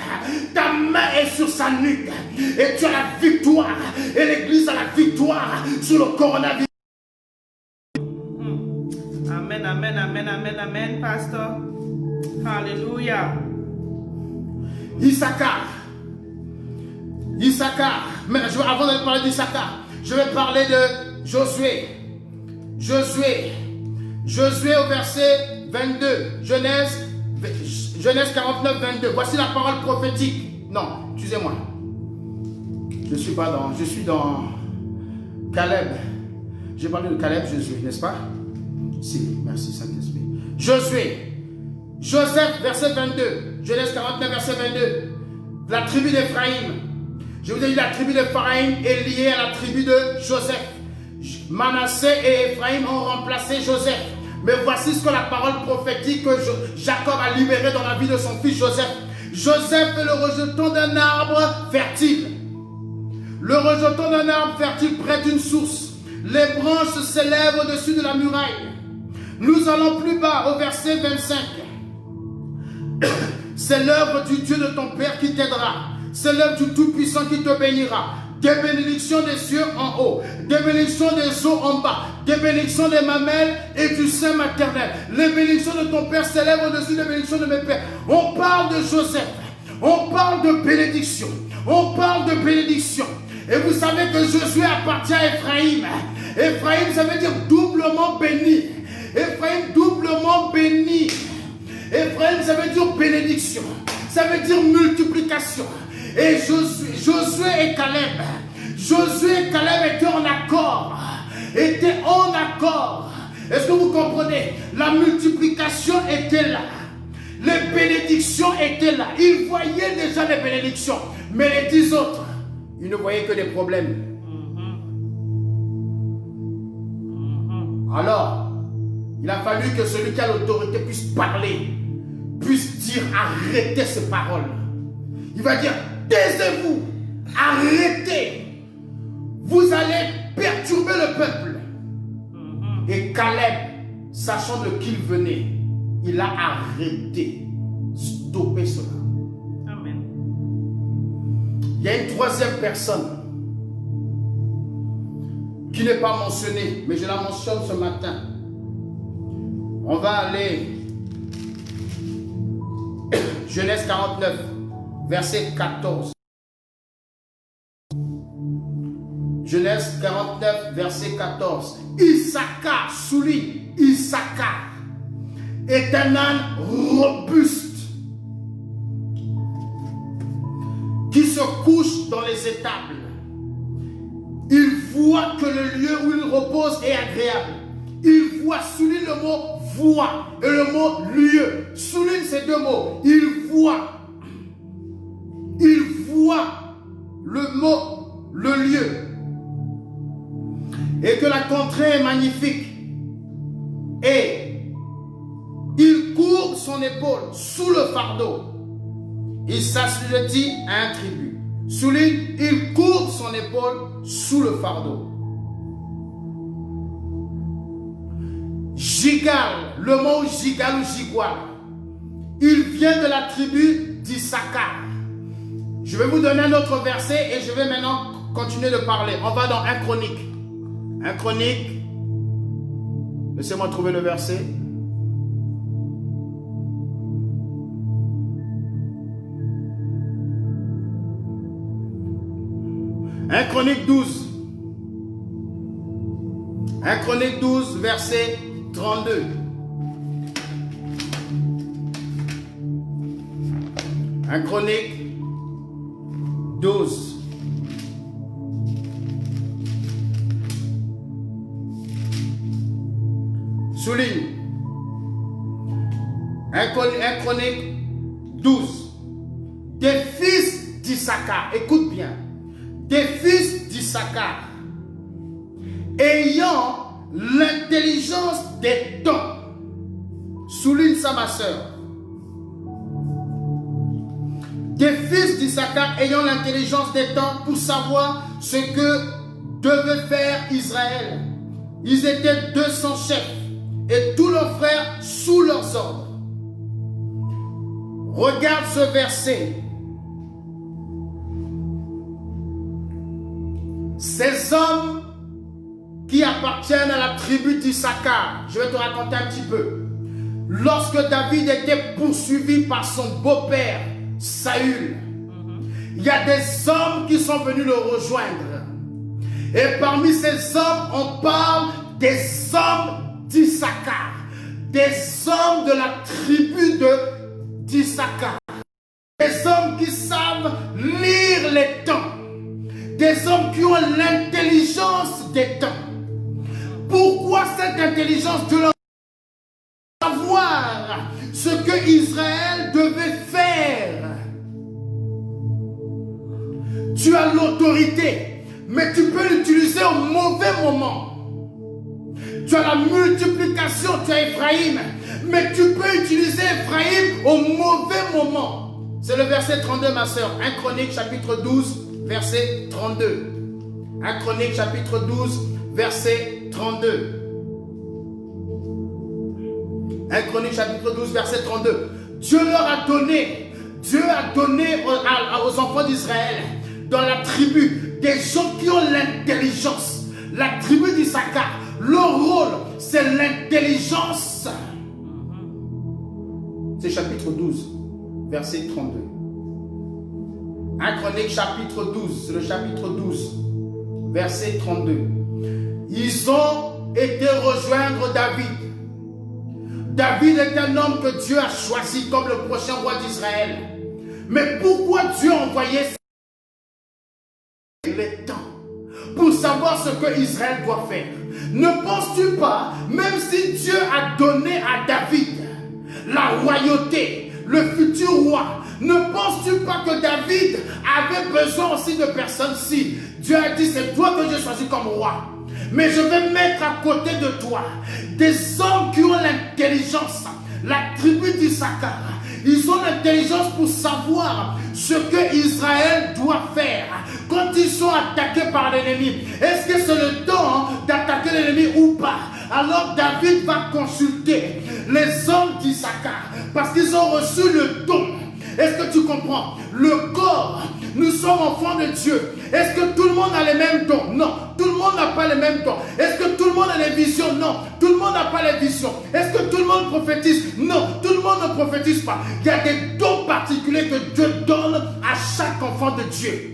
ta main est sur sa nuque. Et tu as la victoire. Et l'Église a la victoire sur le coronavirus. Amen, amen, amen, amen, amen, pasteur. Alléluia. Issachar. Mais avant de parler d'Issachar, je vais parler de Josué. Josué au verset 22. Genèse 49, 22. Voici la parole prophétique. Non, excusez-moi. Je suis dans Caleb. J'ai parlé de Caleb, Josué, n'est-ce pas? Si, merci Saint-Esprit. Joseph, verset 22. Genèse 49, verset 22. La tribu d'Éphraïm. Je vous ai dit, la tribu d'Éphraïm est liée à la tribu de Joseph. Manassé et Éphraïm ont remplacé Joseph. Mais voici ce que la parole prophétique que Jacob a libéré dans la vie de son fils Joseph. Joseph est le rejeton d'un arbre fertile. Le rejeton d'un arbre fertile près d'une source. Les branches s'élèvent au-dessus de la muraille. Nous allons plus bas au verset 25. C'est l'œuvre du Dieu de ton Père qui t'aidera. C'est l'œuvre du Tout-Puissant qui te bénira. Des bénédictions des cieux en haut, des bénédictions des eaux en bas, des bénédictions des mamelles et du sein maternel. Les bénédictions de ton Père s'élèvent au-dessus des bénédictions de mes pères. On parle de Joseph, on parle de bénédiction, on parle de bénédiction. Et vous savez que Josué appartient à Éphraïm. Éphraïm, ça veut dire doublement béni. Éphraïm, doublement béni. Éphraïm, ça veut dire bénédiction. Ça veut dire multiplication. Et Josué et Caleb étaient en accord. Est-ce que vous comprenez? La multiplication était là. Les bénédictions étaient là. Ils voyaient déjà les bénédictions. Mais les 10 autres, ils ne voyaient que des problèmes. Alors, il a fallu que celui qui a l'autorité puisse parler, puisse dire arrêtez ces paroles. Il va dire taisez-vous, arrêtez, vous allez perturber le peuple. Et Caleb, sachant de qui il venait, il a arrêté, stoppé cela. Amen. Il y a une troisième personne qui n'est pas mentionnée, mais je la mentionne ce matin. On va aller Genèse 49, verset 14. Genèse 49, verset 14. Issachar, souligne, Issachar est un âne robuste qui se couche dans les étables. Il voit que le lieu où il repose est agréable. Il voit, souligne le mot voit et le mot lieu. Souligne ces deux mots. Il voit le mot, le lieu. Et que la contrée est magnifique. Et il courbe son épaule sous le fardeau. Il s'assujettit à un tribut. Souligne, il courbe son épaule sous le fardeau. Gigal, le mot Gigal ou Gigual, il vient de la tribu d'Issachar. Je vais vous donner un autre verset et je vais maintenant continuer de parler. On va dans 1 Chronique. 1 Chronique. Laissez-moi trouver le verset. Un Chronique 12. 1 Chronique 12, verset 32. 1 Chronique 12. Souligne. 1 Chronique 12. Des fils d'Issachar, écoute bien. des fils d'Issachar, ayant l'intelligence des temps. Souligne ça, ma soeur. Des fils d'Issachar ayant l'intelligence des temps pour savoir ce que devait faire Israël. Ils étaient 200 chefs et tous leurs frères sous leurs ordres. Regarde ce verset. Ces hommes qui appartiennent à la tribu d'Issachar, je vais te raconter un petit peu. Lorsque David était poursuivi par son beau-père, Saül, il y a des hommes qui sont venus le rejoindre. Et parmi ces hommes, on parle des hommes d'Issachar, des hommes de la tribu d'Issachar, des hommes qui savent lire les temps, des hommes qui ont l'intelligence des temps. Pourquoi cette intelligence de leur savoir ce que Israël devait faire? Tu as l'autorité, mais tu peux l'utiliser au mauvais moment. Tu as la multiplication, tu as Ephraïm, mais tu peux utiliser Ephraïm au mauvais moment. C'est le verset 32, ma soeur. 1 Chronique chapitre 12, verset 32. 1 Chronique chapitre 12, verset 32. 1 Chronique chapitre 12, verset 32. Dieu a donné aux enfants d'Israël, dans la tribu, des gens qui ont l'intelligence. La tribu d'Issachar, leur rôle, c'est l'intelligence. C'est chapitre 12, verset 32. 1 Chronique chapitre 12, c'est le chapitre 12, verset 32. Ils ont été rejoindre David. David est un homme que Dieu a choisi comme le prochain roi d'Israël. Mais pourquoi Dieu a envoyé les temps pour savoir ce que Israël doit faire? Ne penses-tu pas, même si Dieu a donné à David la royauté, le futur roi, ne penses-tu pas que David avait besoin aussi de personnes? Si Dieu a dit, c'est toi que j'ai choisi comme roi, mais je vais mettre à côté de toi des hommes qui ont l'intelligence. La tribu d'Issachar, ils ont l'intelligence pour savoir ce que Israël doit faire quand ils sont attaqués par l'ennemi. Est-ce que c'est le temps d'attaquer l'ennemi ou pas? Alors David va consulter les hommes d'Issachar parce qu'ils ont reçu le don. Est-ce que tu comprends? Le corps, nous sommes enfants de Dieu. Est-ce que tout le monde a les mêmes dons? Non, tout le monde n'a pas les mêmes dons. Est-ce que tout le monde a les visions? Non, tout le monde n'a pas les visions. Est-ce que tout le monde prophétise? Non, tout le monde ne prophétise pas. Il y a des dons particuliers que Dieu donne à chaque enfant de Dieu.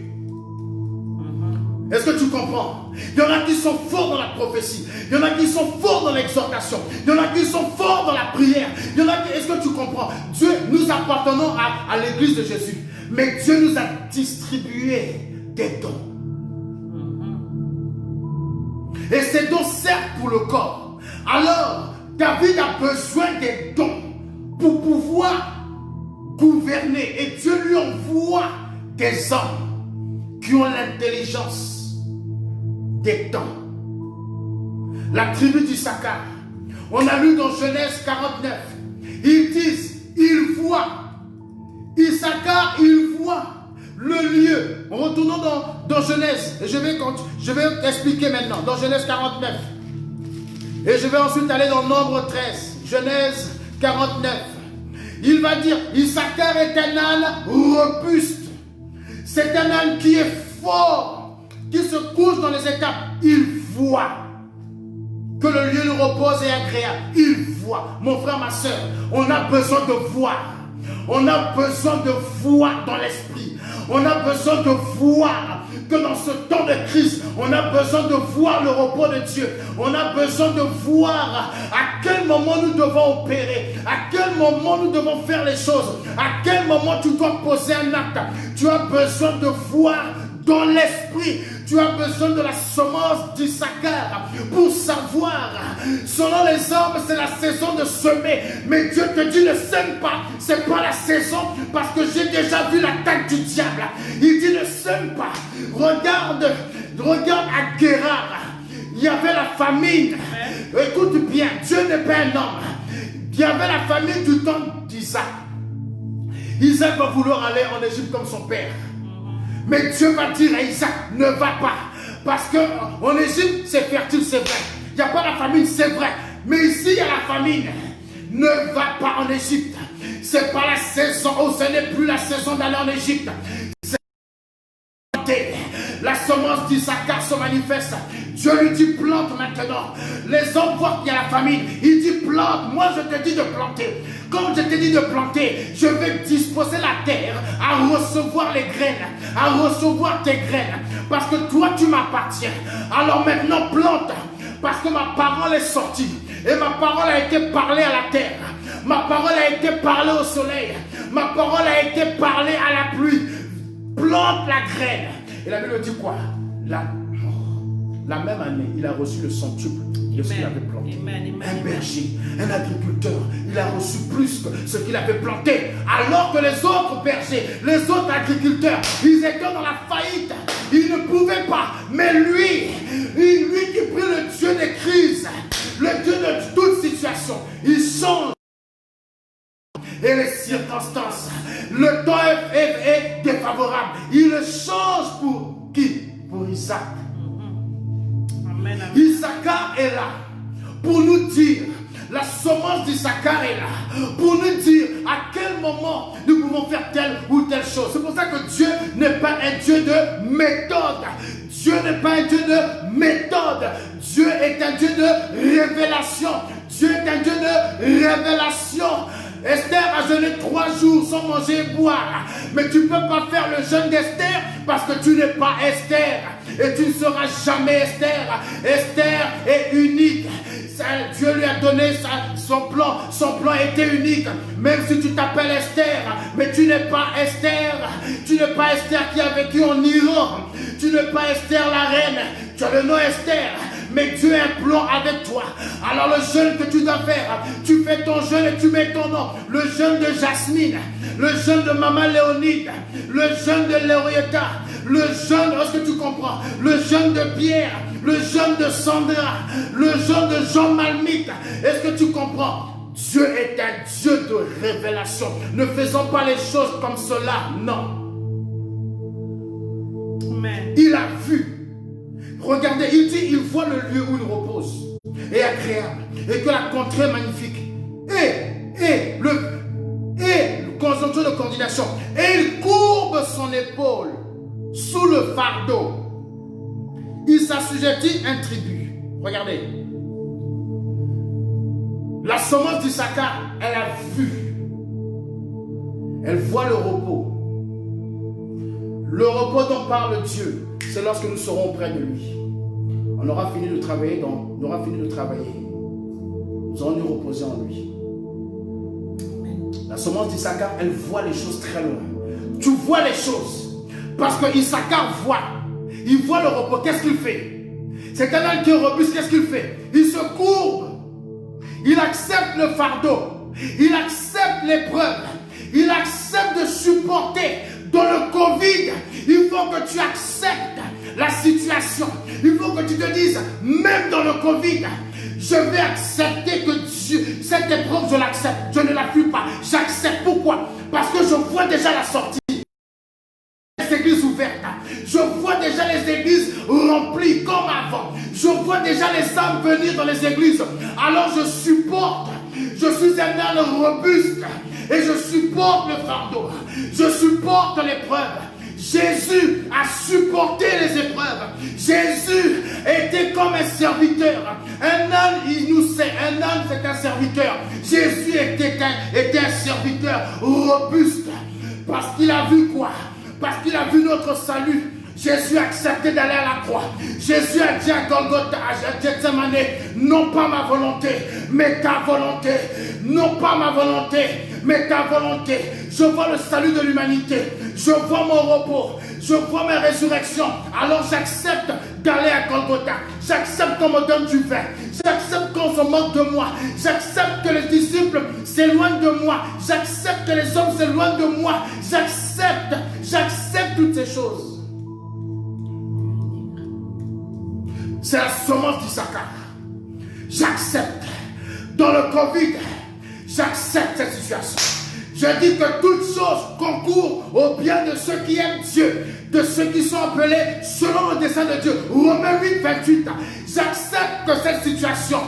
Est-ce que tu comprends? Il y en a qui sont forts dans la prophétie. Il y en a qui sont forts dans l'exhortation. Il y en a qui sont forts dans la prière. Il y en a qui... Est-ce que tu comprends? Dieu, nous appartenons à l'église de Jésus. Mais Dieu nous a distribué des dons. Et ces dons servent pour le corps. Alors, David a besoin des dons pour pouvoir gouverner. Et Dieu lui envoie des hommes qui ont l'intelligence des temps. La tribu d'Issachar, on a lu dans Genèse 49, ils disent, ils voient, Issachar, ils voient le lieu. En retournant dans Genèse, et je vais expliquer maintenant, dans Genèse 49, et je vais ensuite aller dans Nombre 13, Genèse 49, il va dire, Issachar est un âne robuste, c'est un âne qui est fort, qui se couche dans les étapes. Il voit que le lieu de repos est agréable. Il voit. Mon frère, ma soeur, on a besoin de voir. On a besoin de voir dans l'esprit. On a besoin de voir que dans ce temps de crise, on a besoin de voir le repos de Dieu. On a besoin de voir à quel moment nous devons opérer, à quel moment nous devons faire les choses, à quel moment tu dois poser un acte. Tu as besoin de voir dans l'esprit. Tu as besoin de la semence d'Issachar pour savoir. Selon les hommes, c'est la saison de semer. Mais Dieu te dit, ne sème pas. Ce n'est pas la saison parce que j'ai déjà vu l'attaque du diable. Il dit, ne sème pas. Regarde à Guérard. Il y avait la famine. Écoute bien, Dieu n'est pas un homme. Il y avait la famine du temps d'Isaac. Isaac va vouloir aller en Égypte comme son père. Mais Dieu va dire à Isaac, ne va pas. Parce qu'en Égypte, c'est fertile, c'est vrai. Il n'y a pas la famine, c'est vrai. Mais ici, il y a la famine. Ne va pas en Égypte. Ce n'est pas la saison. Oh, ce n'est plus la saison d'aller en Égypte. La semence d'Issachar se manifeste. Dieu lui dit plante maintenant. Les hommes voient qu'il y a la famine. Il dit plante. Moi je te dis de planter. Comme je t'ai dit de planter, je vais disposer la terre à recevoir les graines, à recevoir tes graines. Parce que toi tu m'appartiens. Alors maintenant plante. Parce que ma parole est sortie. Et ma parole a été parlée à la terre. Ma parole a été parlée au soleil. Ma parole a été parlée à la pluie. Plante la graine. Et la Bible dit quoi? La même année, il a reçu le centuple de ce qu'il avait planté. Un berger, un agriculteur, il a reçu plus que ce qu'il avait planté. Alors que les autres bergers, les autres agriculteurs, ils étaient dans la faillite. Ils ne pouvaient pas. Mais lui qui prie le Dieu des crises, le Dieu de toute situation, il change. Et les circonstances, le temps est défavorable. Il le change pour qui? Pour Isaac. Amen. Issachar est là pour nous dire, la semence d'Issachar est là pour nous dire à quel moment nous pouvons faire telle ou telle chose. C'est pour ça que Dieu n'est pas un Dieu de méthode. Dieu n'est pas un Dieu de méthode. Dieu est un Dieu de révélation. Dieu est un Dieu de révélation. Esther a jeûné 3 jours sans manger et boire. Mais tu ne peux pas faire le jeûne d'Esther parce que tu n'es pas Esther. Et tu ne seras jamais Esther. Esther est unique. Dieu lui a donné son plan. Son plan était unique. Même si tu t'appelles Esther, mais tu n'es pas Esther. Tu n'es pas Esther qui a vécu en Iran. Tu n'es pas Esther la reine. Tu as le nom Esther. Mais Dieu a un plan avec toi. Alors le jeûne que tu dois faire, tu fais ton jeûne et tu mets ton nom. Le jeûne de Jasmine, le jeûne de Maman Léonide, le jeûne de Léorietta, le jeûne, est-ce que tu comprends? Le jeûne de Pierre, le jeûne de Sandra, le jeûne de Jean Malmite. Est-ce que tu comprends? Dieu est un Dieu de révélation. Ne faisons pas les choses comme cela, non. Amen. Il a vu. Regardez, il dit, il voit le lieu où il repose. Et agréable. Et que la contrée est magnifique. Et le conjoncture de coordination. Et il courbe son épaule sous le fardeau. Il s'assujettit un tribut. Regardez. La semence d'Issachar, elle a vu. Elle voit le repos. Le repos dont parle Dieu, c'est lorsque nous serons auprès de lui. On aura fini de travailler. Nous allons nous reposer en lui. La semence d'Issachar, elle voit les choses très loin. Tu vois les choses. Parce que Issachar voit. Il voit le repos. Qu'est-ce qu'il fait? C'est un homme qui est robuste. Qu'est-ce qu'il fait? Il se courbe. Il accepte le fardeau. Il accepte l'épreuve. Il accepte de supporter. Dans le Covid, il faut que tu acceptes la situation. Il faut que tu te dises, même dans le Covid, je vais accepter que Dieu, cette épreuve, je l'accepte. Je ne la fuis pas. J'accepte. Pourquoi? Parce que je vois déjà la sortie. Les églises ouvertes. Je vois déjà les églises remplies comme avant. Je vois déjà les âmes venir dans les églises. Alors je supporte. Je suis un homme robuste. Et je supporte le fardeau. Je supporte l'épreuve. Jésus a supporté les épreuves. Jésus était comme un serviteur. Un âne, il nous sait. Un âne, c'est un serviteur. Jésus était un serviteur robuste. Parce qu'il a vu quoi? Parce qu'il a vu notre salut. Jésus a accepté d'aller à la croix. Jésus a dit à Golgotha, à Gethsemane, non pas ma volonté, mais ta volonté. Non pas ma volonté, mais ta volonté. Je vois le salut de l'humanité. Je vois mon repos. Je vois mes résurrections. Alors j'accepte d'aller à Golgotha. J'accepte qu'on me donne du vin. J'accepte qu'on se moque de moi. J'accepte que les disciples s'éloignent de moi. J'accepte que les hommes s'éloignent de moi. J'accepte toutes ces choses. C'est la semence d'Issachar. J'accepte. Dans le Covid, j'accepte cette situation. Je dis que toutes choses concourent au bien de ceux qui aiment Dieu, de ceux qui sont appelés selon le dessein de Dieu. Romains 8, 28. J'accepte que cette situation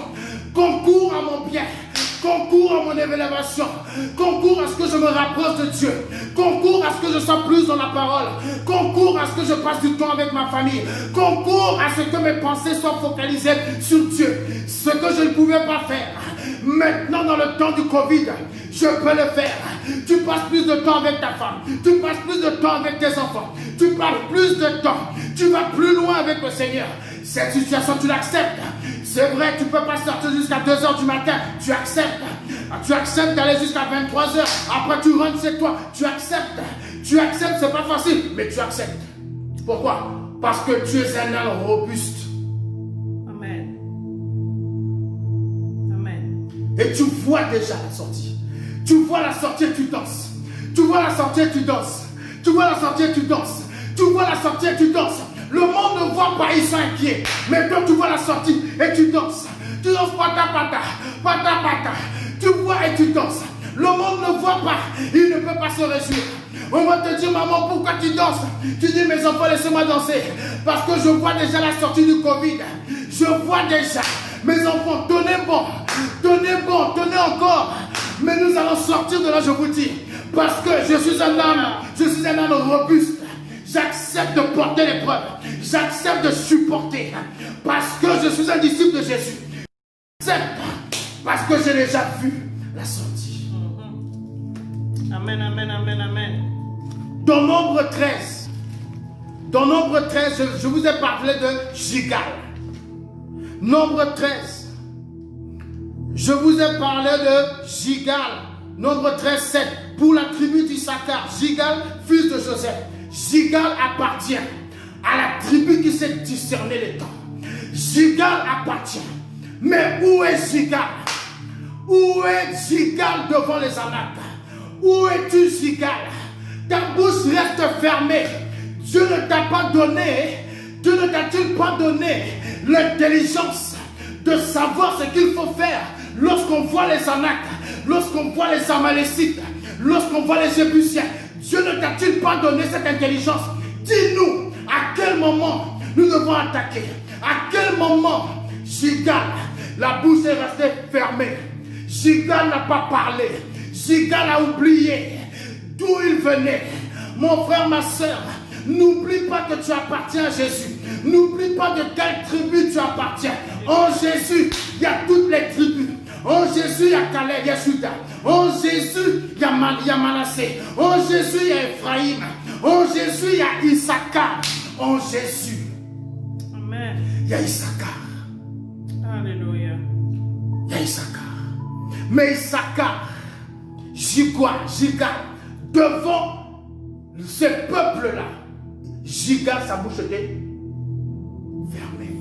concourt à mon bien, concourt à mon élévation, concourt à ce que je me rapproche de Dieu, concourt à ce que je sois plus dans la parole, concourt à ce que je passe du temps avec ma famille, concourt à ce que mes pensées soient focalisées sur Dieu. Ce que je ne pouvais pas faire, maintenant dans le temps du Covid, je peux le faire. Tu passes plus de temps avec ta femme, tu passes plus de temps avec tes enfants, tu passes plus de temps, tu vas plus loin avec le Seigneur. Cette situation, tu l'acceptes. C'est vrai, tu ne peux pas sortir jusqu'à 2 h du matin, tu acceptes. Tu acceptes d'aller jusqu'à 23 h, après tu rentres chez toi, tu acceptes. Tu acceptes, c'est pas facile, mais tu acceptes. Pourquoi? Parce que tu es un homme robuste. Amen. Amen. Et tu vois déjà la sortie. Tu vois la sortie et tu danses. Tu vois la sortie et tu danses. Tu vois la sortie et tu danses. Tu vois la sortie et tu danses. Le monde ne voit pas, ils sont inquiets. Mais toi, tu vois la sortie et tu danses. Tu danses pata pata, pata pata. Tu vois et tu danses. Le monde ne voit pas, il ne peut pas se réjouir. On va te dire, maman, pourquoi tu danses? Tu dis, mes enfants, laissez-moi danser. Parce que je vois déjà la sortie du Covid. Je vois déjà, mes enfants, tenez bon, tenez encore. Mais nous allons sortir de là, je vous dis. Parce que je suis un homme robuste. J'accepte de porter l'épreuve. J'accepte de supporter. Parce que je suis un disciple de Jésus. J'accepte. Parce que j'ai déjà vu la sortie. Amen, amen, amen, amen. Dans Nombre 13, je vous ai parlé de Gigal. Nombre 13. Je vous ai parlé de Gigal. Nombre 13, 7. Pour la tribu d'Issachar, Gigal, fils de Joseph. Gigal appartient à la tribu qui sait discerner les temps. Gigal appartient. Mais où est Gigal? Où est Gigal devant les Anates? Où es-tu, Gigal? Ta bouche reste fermée. Dieu ne t'a pas donné, Dieu ne t'a-t-il pas donné l'intelligence de savoir ce qu'il faut faire lorsqu'on voit les Anates, lorsqu'on voit les Amalécites, lorsqu'on voit les Jébusiens? Dieu ne t'a-t-il pas donné cette intelligence? Dis-nous, à quel moment nous devons attaquer? À quel moment Gigal, la bouche est restée fermée? Gigal n'a pas parlé. Gigal a oublié d'où il venait. Mon frère, ma soeur, n'oublie pas que tu appartiens à Jésus. N'oublie pas de quelle tribu tu appartiens. En Jésus, il y a toutes les tribus. En Jésus, il y a Caleb, il y a Judas. En Jésus, il y a Manassé. En Jésus, il y a Ephraïm. En Jésus, il y a Issachar. En Jésus, Amen. il y a Issachar. Alléluia. Il y a Issachar. Mais Issachar, Gigal, devant ce peuple-là, Gigal, sa bouche était fermée.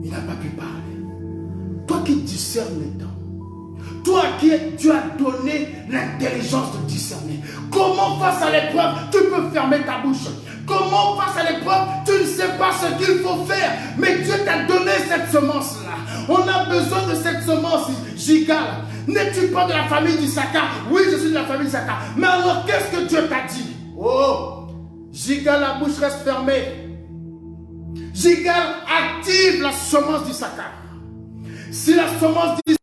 Il n'a pas pu parler. Toi qui discernes les temps, toi à qui Dieu a donné l'intelligence de discerner, comment face à l'épreuve tu peux fermer ta bouche? Comment face à l'épreuve tu ne sais pas ce qu'il faut faire? Mais Dieu t'a donné cette semence-là. On a besoin de cette semence, Gigal. N'es-tu pas de la famille d'Issachar? Oui, je suis de la famille d'Issachar. Mais alors, qu'est-ce que Dieu t'a dit? Oh, Gigal, la bouche reste fermée. Gigal, active la semence d'Issachar. Si la semence d'Issachar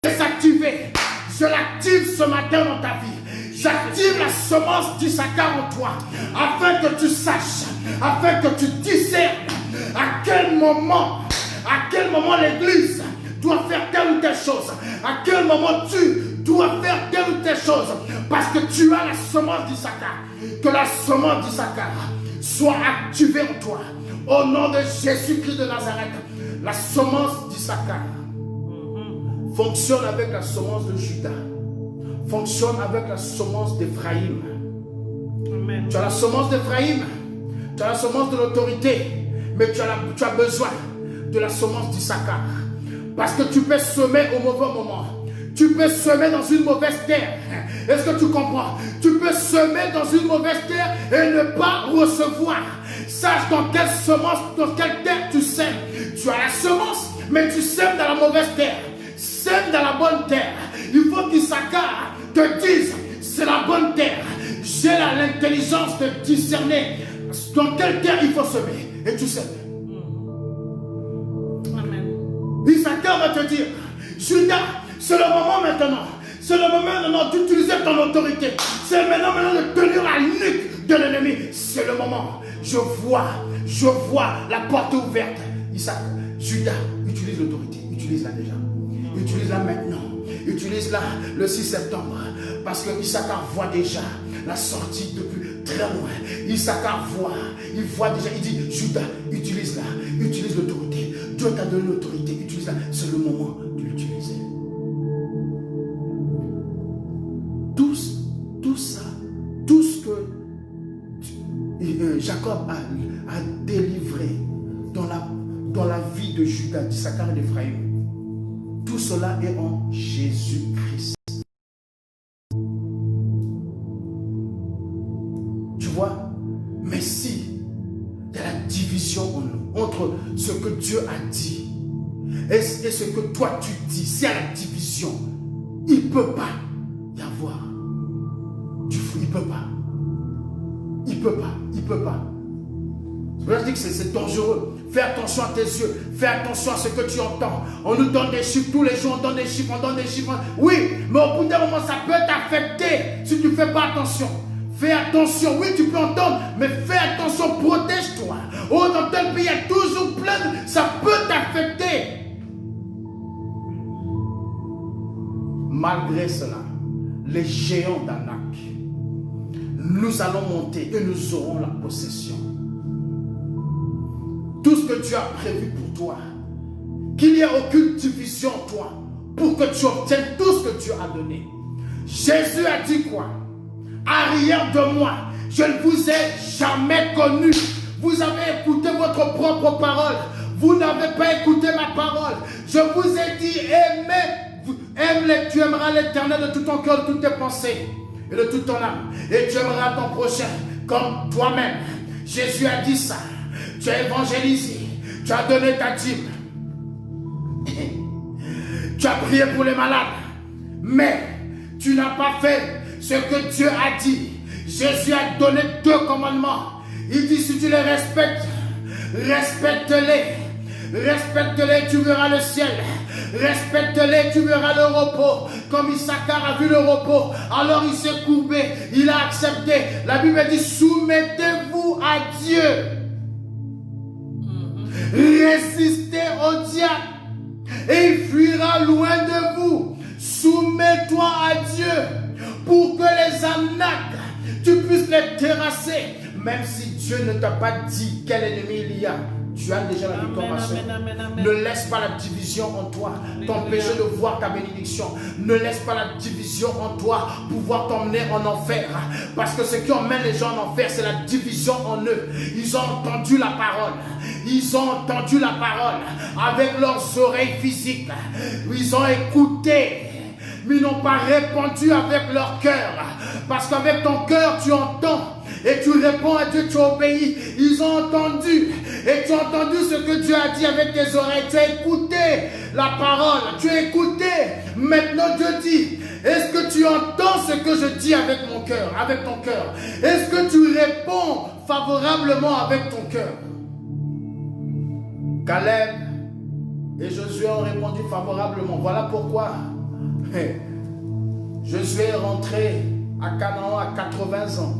est activée, je l'active ce matin dans ta vie. J'active la semence d'Issachar en toi, afin que tu saches, afin que tu discernes à quel moment l'église doit faire telle ou telle chose, à quel moment tu dois faire telle ou telle chose, parce que tu as la semence d'Issachar. Que la semence d'Issachar soit activée en toi, au nom de Jésus-Christ de Nazareth. La semence d'Issachar fonctionne avec la semence de Judas, fonctionne avec la semence d'Ephraïm. Amen. Tu as la semence d'Ephraïm, tu as la semence de l'autorité, mais tu as besoin de la semence d'Issachar. Parce que tu peux semer au mauvais moment. Tu peux semer dans une mauvaise terre. Est-ce que tu comprends? Tu peux semer dans une mauvaise terre et ne pas recevoir. Sache dans quelle semence, dans quelle terre tu sèmes. Tu as la semence, mais tu sèmes dans la mauvaise terre. Sème dans la bonne terre. Il faut qu'Issachar te dise, c'est la bonne terre. J'ai l'intelligence de discerner dans quelle terre il faut semer. Et tu sèmes. Issachar va te dire, Judas, c'est le moment maintenant. C'est le moment maintenant d'utiliser ton autorité. C'est maintenant de tenir la nuque de l'ennemi. C'est le moment. Je vois la porte ouverte. Issachar, Judas, utilise l'autorité. Utilise-la déjà. Utilise-la maintenant. Utilise-la le 6 septembre. Parce que Issachar voit déjà la sortie depuis très loin. Issachar voit. Il voit déjà. Il dit, Judas, utilise-la. Utilise l'autorité. Dieu t'a donné l'autorité. Utilise-la. C'est le moment de l'utiliser. Tout ça, tout ce que Jacob a délivré dans la vie de Judas, d'Issachar et d'Ephraïm, tout cela est en Jésus-Christ. Tu vois, mais si il y a la division en nous, entre ce que Dieu a dit et ce que toi tu dis, s'il y a la division, il ne peut pas y avoir du fou, il ne peut pas. Il ne peut pas, il ne peut pas. C'est pour ça que je dis que c'est dangereux. Fais attention à tes yeux, fais attention à ce que tu entends. On nous donne des chiffres, tous les jours on donne des chiffres, Oui, mais au bout d'un moment ça peut t'affecter si tu ne fais pas attention. Fais attention, oui tu peux entendre, mais fais attention, protège-toi. Oh, dans tel pays il y a toujours plein de... Ça peut t'affecter. Malgré cela, les géants d'Anak, nous allons monter et nous aurons la possession. Tout ce que Dieu a prévu pour toi, qu'il n'y ait aucune division en toi, pour que tu obtiennes tout ce que Dieu a donné. Jésus a dit quoi? Arrière de moi, je ne vous ai jamais connu. Vous avez écouté votre propre parole. Vous n'avez pas écouté ma parole. Je vous ai dit, tu aimeras l'Éternel de tout ton cœur, de toutes tes pensées et de toute ton âme. Et tu aimeras ton prochain comme toi-même. Jésus a dit ça. Tu as évangélisé. Tu as donné ta dîme. Tu as prié pour les malades. Mais tu n'as pas fait ce que Dieu a dit. Jésus a donné 2 commandements. Il dit si tu les respectes, respecte-les. Respecte-les, tu verras le ciel. Respecte-les, tu verras le repos. Comme Issachar a vu le repos, alors il s'est courbé, il a accepté. La Bible dit soumettez-vous à Dieu. Résistez au diable et il fuira loin de vous. Soumets-toi à Dieu pour que les Anak, tu puisses les terrasser. Même si Dieu ne t'a pas dit quel ennemi il y a, tu as déjà la victoire. Ne laisse pas la division en toi t'empêcher de voir ta bénédiction. Ne laisse pas la division en toi pouvoir t'emmener en enfer. Parce que ce qui emmène les gens en enfer, c'est la division en eux. Ils ont entendu la parole. Ils ont entendu la parole avec leurs oreilles physiques. Ils ont écouté, mais ils n'ont pas répondu avec leur cœur. Parce qu'avec ton cœur, tu entends. Et tu réponds à Dieu, tu obéis. Ils ont entendu. Et tu as entendu ce que Dieu a dit avec tes oreilles. Tu as écouté la parole. Tu as écouté. Maintenant Dieu dit, est-ce que tu entends ce que je dis avec mon cœur, avec ton cœur? Est-ce que tu réponds favorablement avec ton cœur? Caleb et Josué ont répondu favorablement. Voilà pourquoi Josué est rentré à Canaan à 80 ans.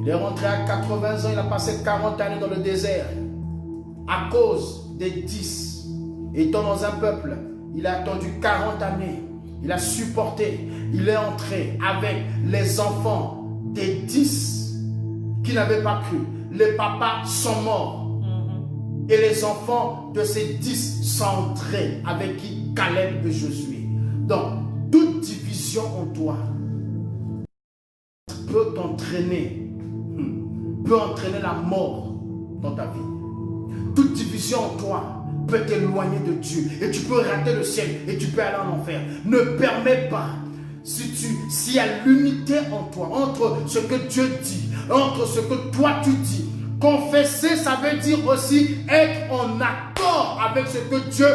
Il est rentré à 80 ans, il a passé 40 années dans le désert à cause des 10. Étant dans un peuple, il a attendu 40 années, il a supporté, il est entré avec les enfants des 10 qui n'avaient pas cru. Les papas sont morts et les enfants de ces 10 sont entrés avec qui Caleb et Josué. Donc, toute division en toi peut t'entraîner, peut entraîner la mort dans ta vie. Toute division en toi peut t'éloigner de Dieu et tu peux rater le ciel et tu peux aller en enfer. Ne permets pas, s'il y a l'unité en toi, entre ce que Dieu dit, entre ce que toi tu dis. Confesser, ça veut dire aussi être en accord avec ce que Dieu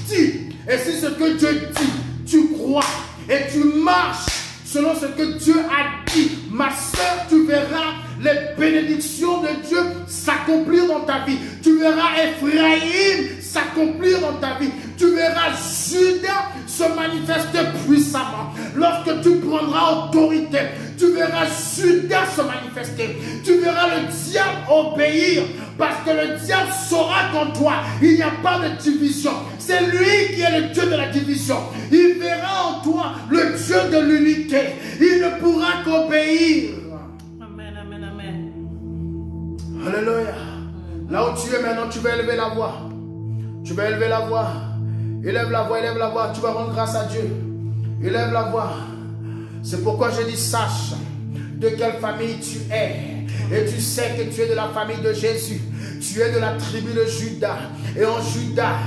dit. Et si ce que Dieu dit, tu crois et tu marches selon ce que Dieu a dit, ma soeur, tu verras les bénédictions de Dieu s'accomplir dans ta vie. Tu verras Ephraïm s'accomplir dans ta vie. Tu verras Judas se manifester puissamment. Lorsque tu prendras autorité, tu verras Judas se manifester. Tu verras le diable obéir. Parce que le diable saura qu'en toi, il n'y a pas de division. C'est lui qui est le Dieu de la division. Il verra en toi le Dieu de l'unité. Il ne pourra qu'obéir. Amen, amen, amen. Alléluia. Là où tu es maintenant, tu vas élever la voix. Tu vas élever la voix. Élève la voix, élève la voix. Tu vas rendre grâce à Dieu. Élève la voix. C'est pourquoi je dis, sache de quelle famille tu es. Et tu sais que tu es de la famille de Jésus. Tu es de la tribu de Judas. Et en Judas,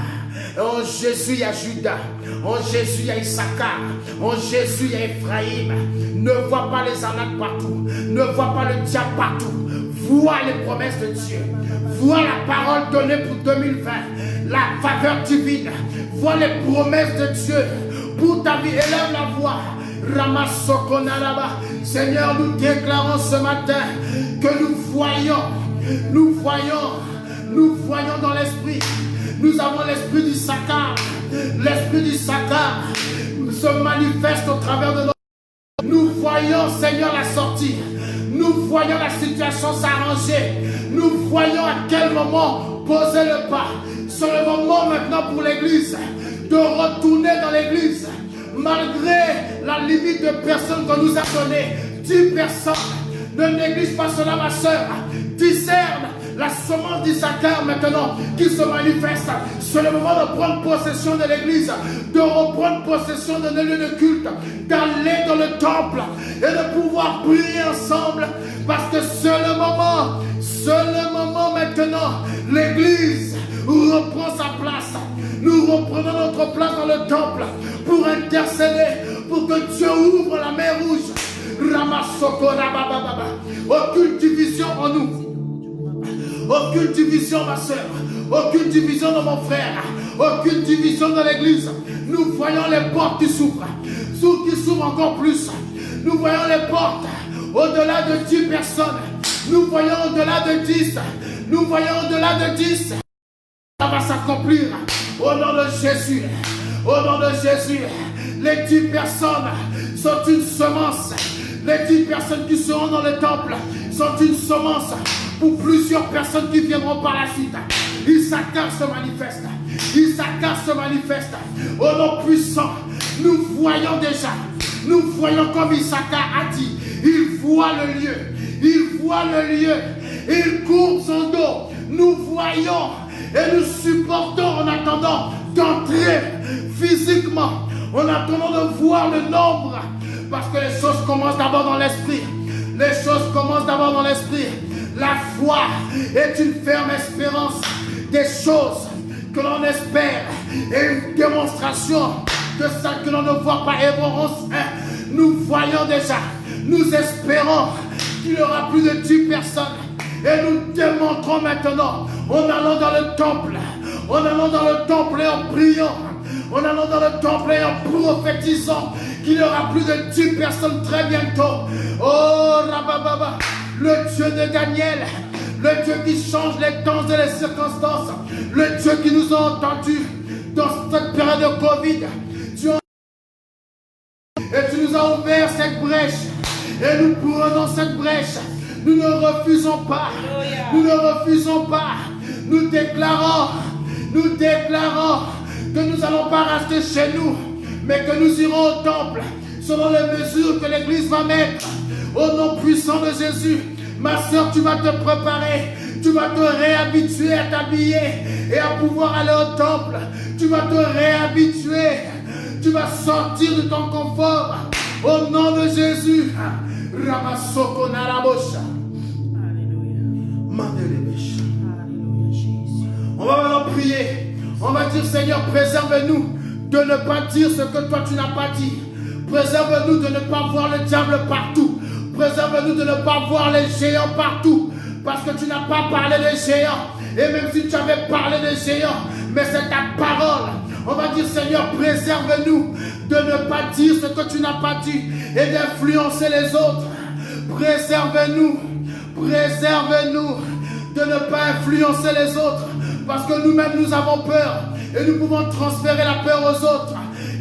en Jésus, il y a Judas. En Jésus, il y a Issachar. En Jésus, il y a Ephraïm. Ne vois pas les arnaques partout. Ne vois pas le diable partout. Vois les promesses de Dieu. Vois la parole donnée pour 2020. La faveur divine. Vois les promesses de Dieu pour ta vie. Élève la voix. Seigneur, nous déclarons ce matin que nous voyons dans l'esprit. Nous avons l'esprit d'Issachar. L'esprit d'Issachar se manifeste au travers de nous. Nous voyons, Seigneur, la sortie. Nous voyons la situation s'arranger. Nous voyons à quel moment poser le pas. C'est le moment maintenant pour l'Église de retourner dans l'Église. Malgré la limite de personnes qu'on nous a données, 10 personnes, ne néglige pas cela, ma soeur. Discerne la semence d'Issachar maintenant qui se manifeste. C'est le moment de prendre possession de l'église, de reprendre possession de nos lieux de culte, d'aller dans le temple et de pouvoir prier ensemble. Parce que c'est le moment maintenant, l'église reprend sa place. Nous reprenons notre place dans le temple pour intercéder, pour que Dieu ouvre la mer rouge. Ramasoko rabababa. Aucune division en nous. Aucune division, ma soeur. Aucune division dans mon frère. Aucune division dans l'église. Nous voyons les portes qui s'ouvrent. Qui s'ouvrent encore plus. Nous voyons les portes au-delà de 10 personnes. Nous voyons au-delà de 10. Nous voyons au-delà de 10. Ça va s'accomplir. Au nom de Jésus. Au nom de Jésus. Les 10 personnes sont une semence. Les 10 personnes qui seront dans le temple sont une semence pour plusieurs personnes qui viendront par la suite. Issachar se manifeste. Issachar se manifeste. Au nom puissant, nous voyons déjà. Nous voyons comme Issachar a dit. Il voit le lieu. Il voit le lieu. Il courbe son dos. Nous voyons et nous supportons en attendant d'entrer physiquement. En attendant de voir le nombre. Parce que les choses commencent d'abord dans l'esprit. Les choses commencent d'abord dans l'esprit. La foi est une ferme espérance des choses que l'on espère et une démonstration de ça que l'on ne voit pas. Hébreux 11:1. Nous voyons déjà, nous espérons qu'il n'y aura plus de 10 personnes. Et nous démontrons maintenant, en allant dans le temple, en allant dans le temple et en priant, en allant dans le temple et en prophétisant, qu'il n'y aura plus de 10 personnes très bientôt. Oh, Rabababa, le Dieu de Daniel, le Dieu qui change les temps et les circonstances, le Dieu qui nous a entendus dans cette période de Covid. Et tu nous as ouvert cette brèche. Et nous prenons cette brèche. Nous ne refusons pas. Nous ne refusons pas. Nous déclarons que nous n'allons pas rester chez nous, mais que nous irons au temple selon les mesures que l'Église va mettre. Au nom puissant de Jésus, ma soeur, tu vas te préparer. Tu vas te réhabituer à t'habiller et à pouvoir aller au temple. Tu vas te réhabituer. Tu vas sortir de ton confort. Au nom de Jésus. Ramasoko narabosha. Alléluia. Mandelebesha. Alléluia, Jésus. On va maintenant prier. On va dire, Seigneur, préserve-nous de ne pas dire ce que toi tu n'as pas dit. Préserve-nous de ne pas voir le diable partout. Préserve-nous de ne pas voir les géants partout. Parce que tu n'as pas parlé des géants. Et même si tu avais parlé des géants, mais c'est ta parole. On va dire, Seigneur, préserve-nous de ne pas dire ce que tu n'as pas dit et d'influencer les autres. Préserve-nous, préserve-nous de ne pas influencer les autres. Parce que nous-mêmes, nous avons peur. Et nous pouvons transférer la peur aux autres.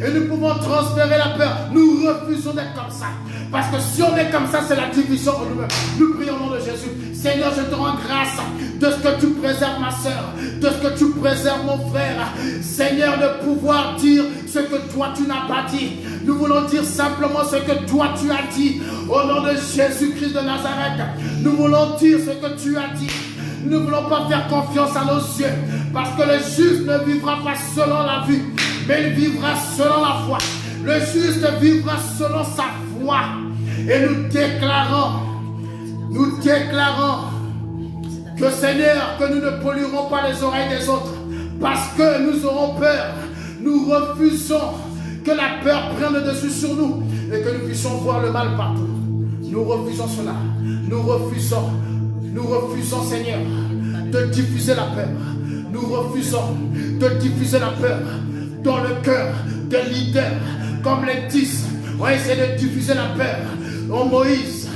Et nous pouvons transférer la peur. Nous refusons d'être comme ça. Parce que si on est comme ça, c'est la division en nous-mêmes. Nous prions au nom de Jésus. Seigneur, je te rends grâce de ce que tu préserves ma soeur, de ce que tu préserves mon frère. Seigneur, de pouvoir dire ce que toi tu n'as pas dit. Nous voulons dire simplement ce que toi tu as dit. Au nom de Jésus-Christ de Nazareth, nous voulons dire ce que tu as dit. Nous ne voulons pas faire confiance à nos yeux. Parce que le juste ne vivra pas selon la vue, mais il vivra selon la foi. Le juste vivra selon sa foi. Et nous déclarons que Seigneur, que nous ne polluerons pas les oreilles des autres. Parce que nous aurons peur. Nous refusons que la peur prenne le dessus sur nous. Et que nous puissions voir le mal partout. Nous refusons cela. Nous refusons, Seigneur, de diffuser la peur. Nous refusons de diffuser la peur dans le cœur des leaders, comme les 10 ont essayé de diffuser la peur. En Moïse,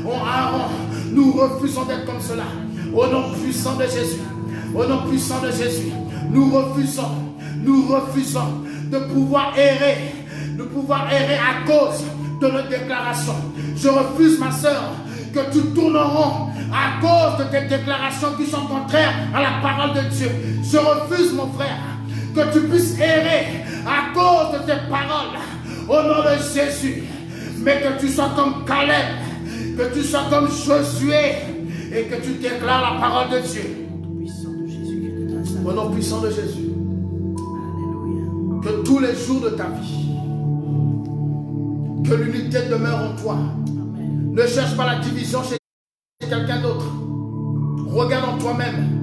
en Aaron, nous refusons d'être comme cela. Au nom puissant de Jésus, au nom puissant de Jésus, nous refusons de pouvoir errer à cause de nos déclarations. Je refuse, ma soeur, que tu tournerons à cause de tes déclarations qui sont contraires à la parole de Dieu. Je refuse, mon frère, que tu puisses errer à cause de tes paroles au nom de Jésus. Mais que tu sois comme Caleb, que tu sois comme Josué et que tu déclares la parole de Dieu. Au nom puissant de Jésus. Alléluia. Que tous les jours de ta vie, que l'unité demeure en toi. Amen. Ne cherche pas la division chez quelqu'un d'autre. Regarde en toi-même.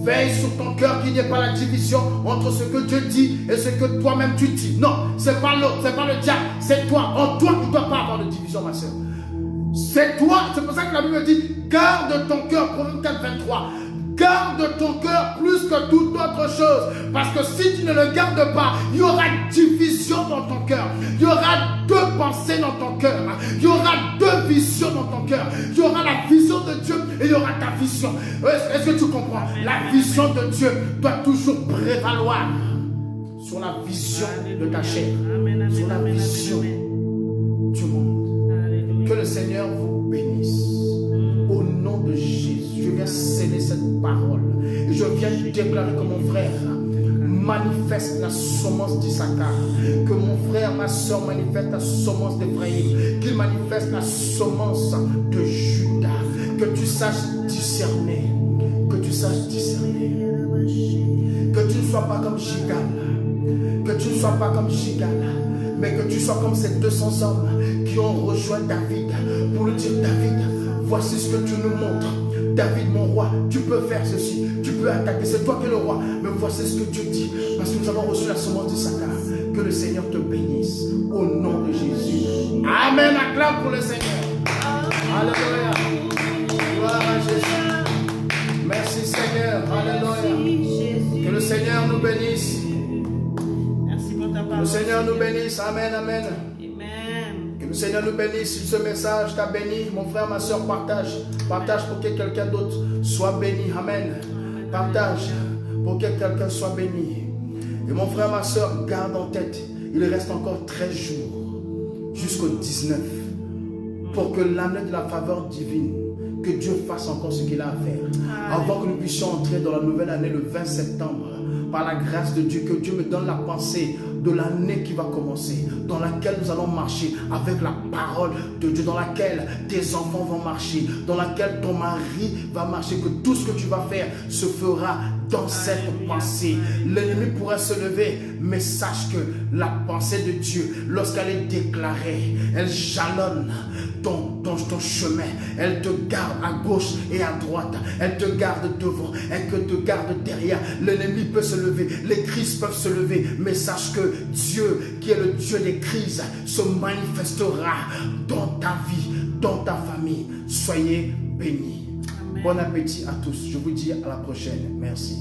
Veille sur ton cœur qu'il n'y ait pas la division entre ce que Dieu dit et ce que toi-même tu dis. Non, c'est pas l'autre, c'est pas le diable, c'est toi. En toi, il ne doit pas avoir de division, ma soeur. C'est toi, c'est pour ça que la Bible dit, garde ton cœur, Proverbe 4, 23. Garde ton cœur plus que toute autre chose. Parce que si tu ne le gardes pas, il y aura division dans ton cœur. Il y aura deux pensées dans ton cœur. Il y aura deux visions dans ton cœur. Il y aura la vision de Dieu et il y aura ta vision. Est-ce que tu comprends? La vision de Dieu doit toujours prévaloir sur la vision de ta chair. Sur la vision du monde. Que le Seigneur vous bénisse. Au nom de Jésus, je viens sceller cette parole. Et je viens déclarer que mon frère manifeste la semence d'Issachar. Que mon frère, ma soeur manifeste la semence d'Éphraïm. Qu'il manifeste la semence de Judas. Que tu saches discerner. Que tu saches discerner. Que tu ne sois pas comme Gigal. Que tu ne sois pas comme Gigal. Mais que tu sois comme ces 200 hommes qui ont rejoint David pour lui dire, David, voici ce que tu nous montres. David, mon roi, tu peux faire ceci. Tu peux attaquer. C'est toi qui es le roi. Mais voici ce que tu dis. Parce que nous avons reçu la semence d'Issachar. Que le Seigneur te bénisse. Au nom de Jésus. Amen. Acclame pour le Seigneur. Alléluia. Gloire à Jésus. Merci Seigneur. Alléluia. Que le Seigneur nous bénisse. Merci pour ta parole. Que le Seigneur nous bénisse. Amen. Amen. Amen. Que le Seigneur nous bénisse. Si ce message t'a béni, mon frère, ma soeur, partage. Partage pour que quelqu'un d'autre soit béni. Amen. Partage pour que quelqu'un soit béni. Et mon frère, ma soeur, garde en tête, il reste encore 13 jours jusqu'au 19 pour que l'année de la faveur divine, que Dieu fasse encore ce qu'il a à faire. Avant que nous puissions entrer dans la nouvelle année le 20 septembre, par la grâce de Dieu, que Dieu me donne la pensée de l'année qui va commencer, dans laquelle nous allons marcher avec la parole de Dieu, dans laquelle tes enfants vont marcher, dans laquelle ton mari va marcher, que tout ce que tu vas faire se fera dans cette pensée. L'ennemi pourrait se lever, mais sache que la pensée de Dieu, lorsqu'elle est déclarée, elle jalonne ton chemin. Elle te garde à gauche et à droite. Elle te garde devant. Elle te garde derrière. L'ennemi peut se lever. Les crises peuvent se lever. Mais sache que Dieu, qui est le Dieu des crises, se manifestera dans ta vie, dans ta famille. Soyez bénis. Bon appétit à tous. Je vous dis à la prochaine. Merci.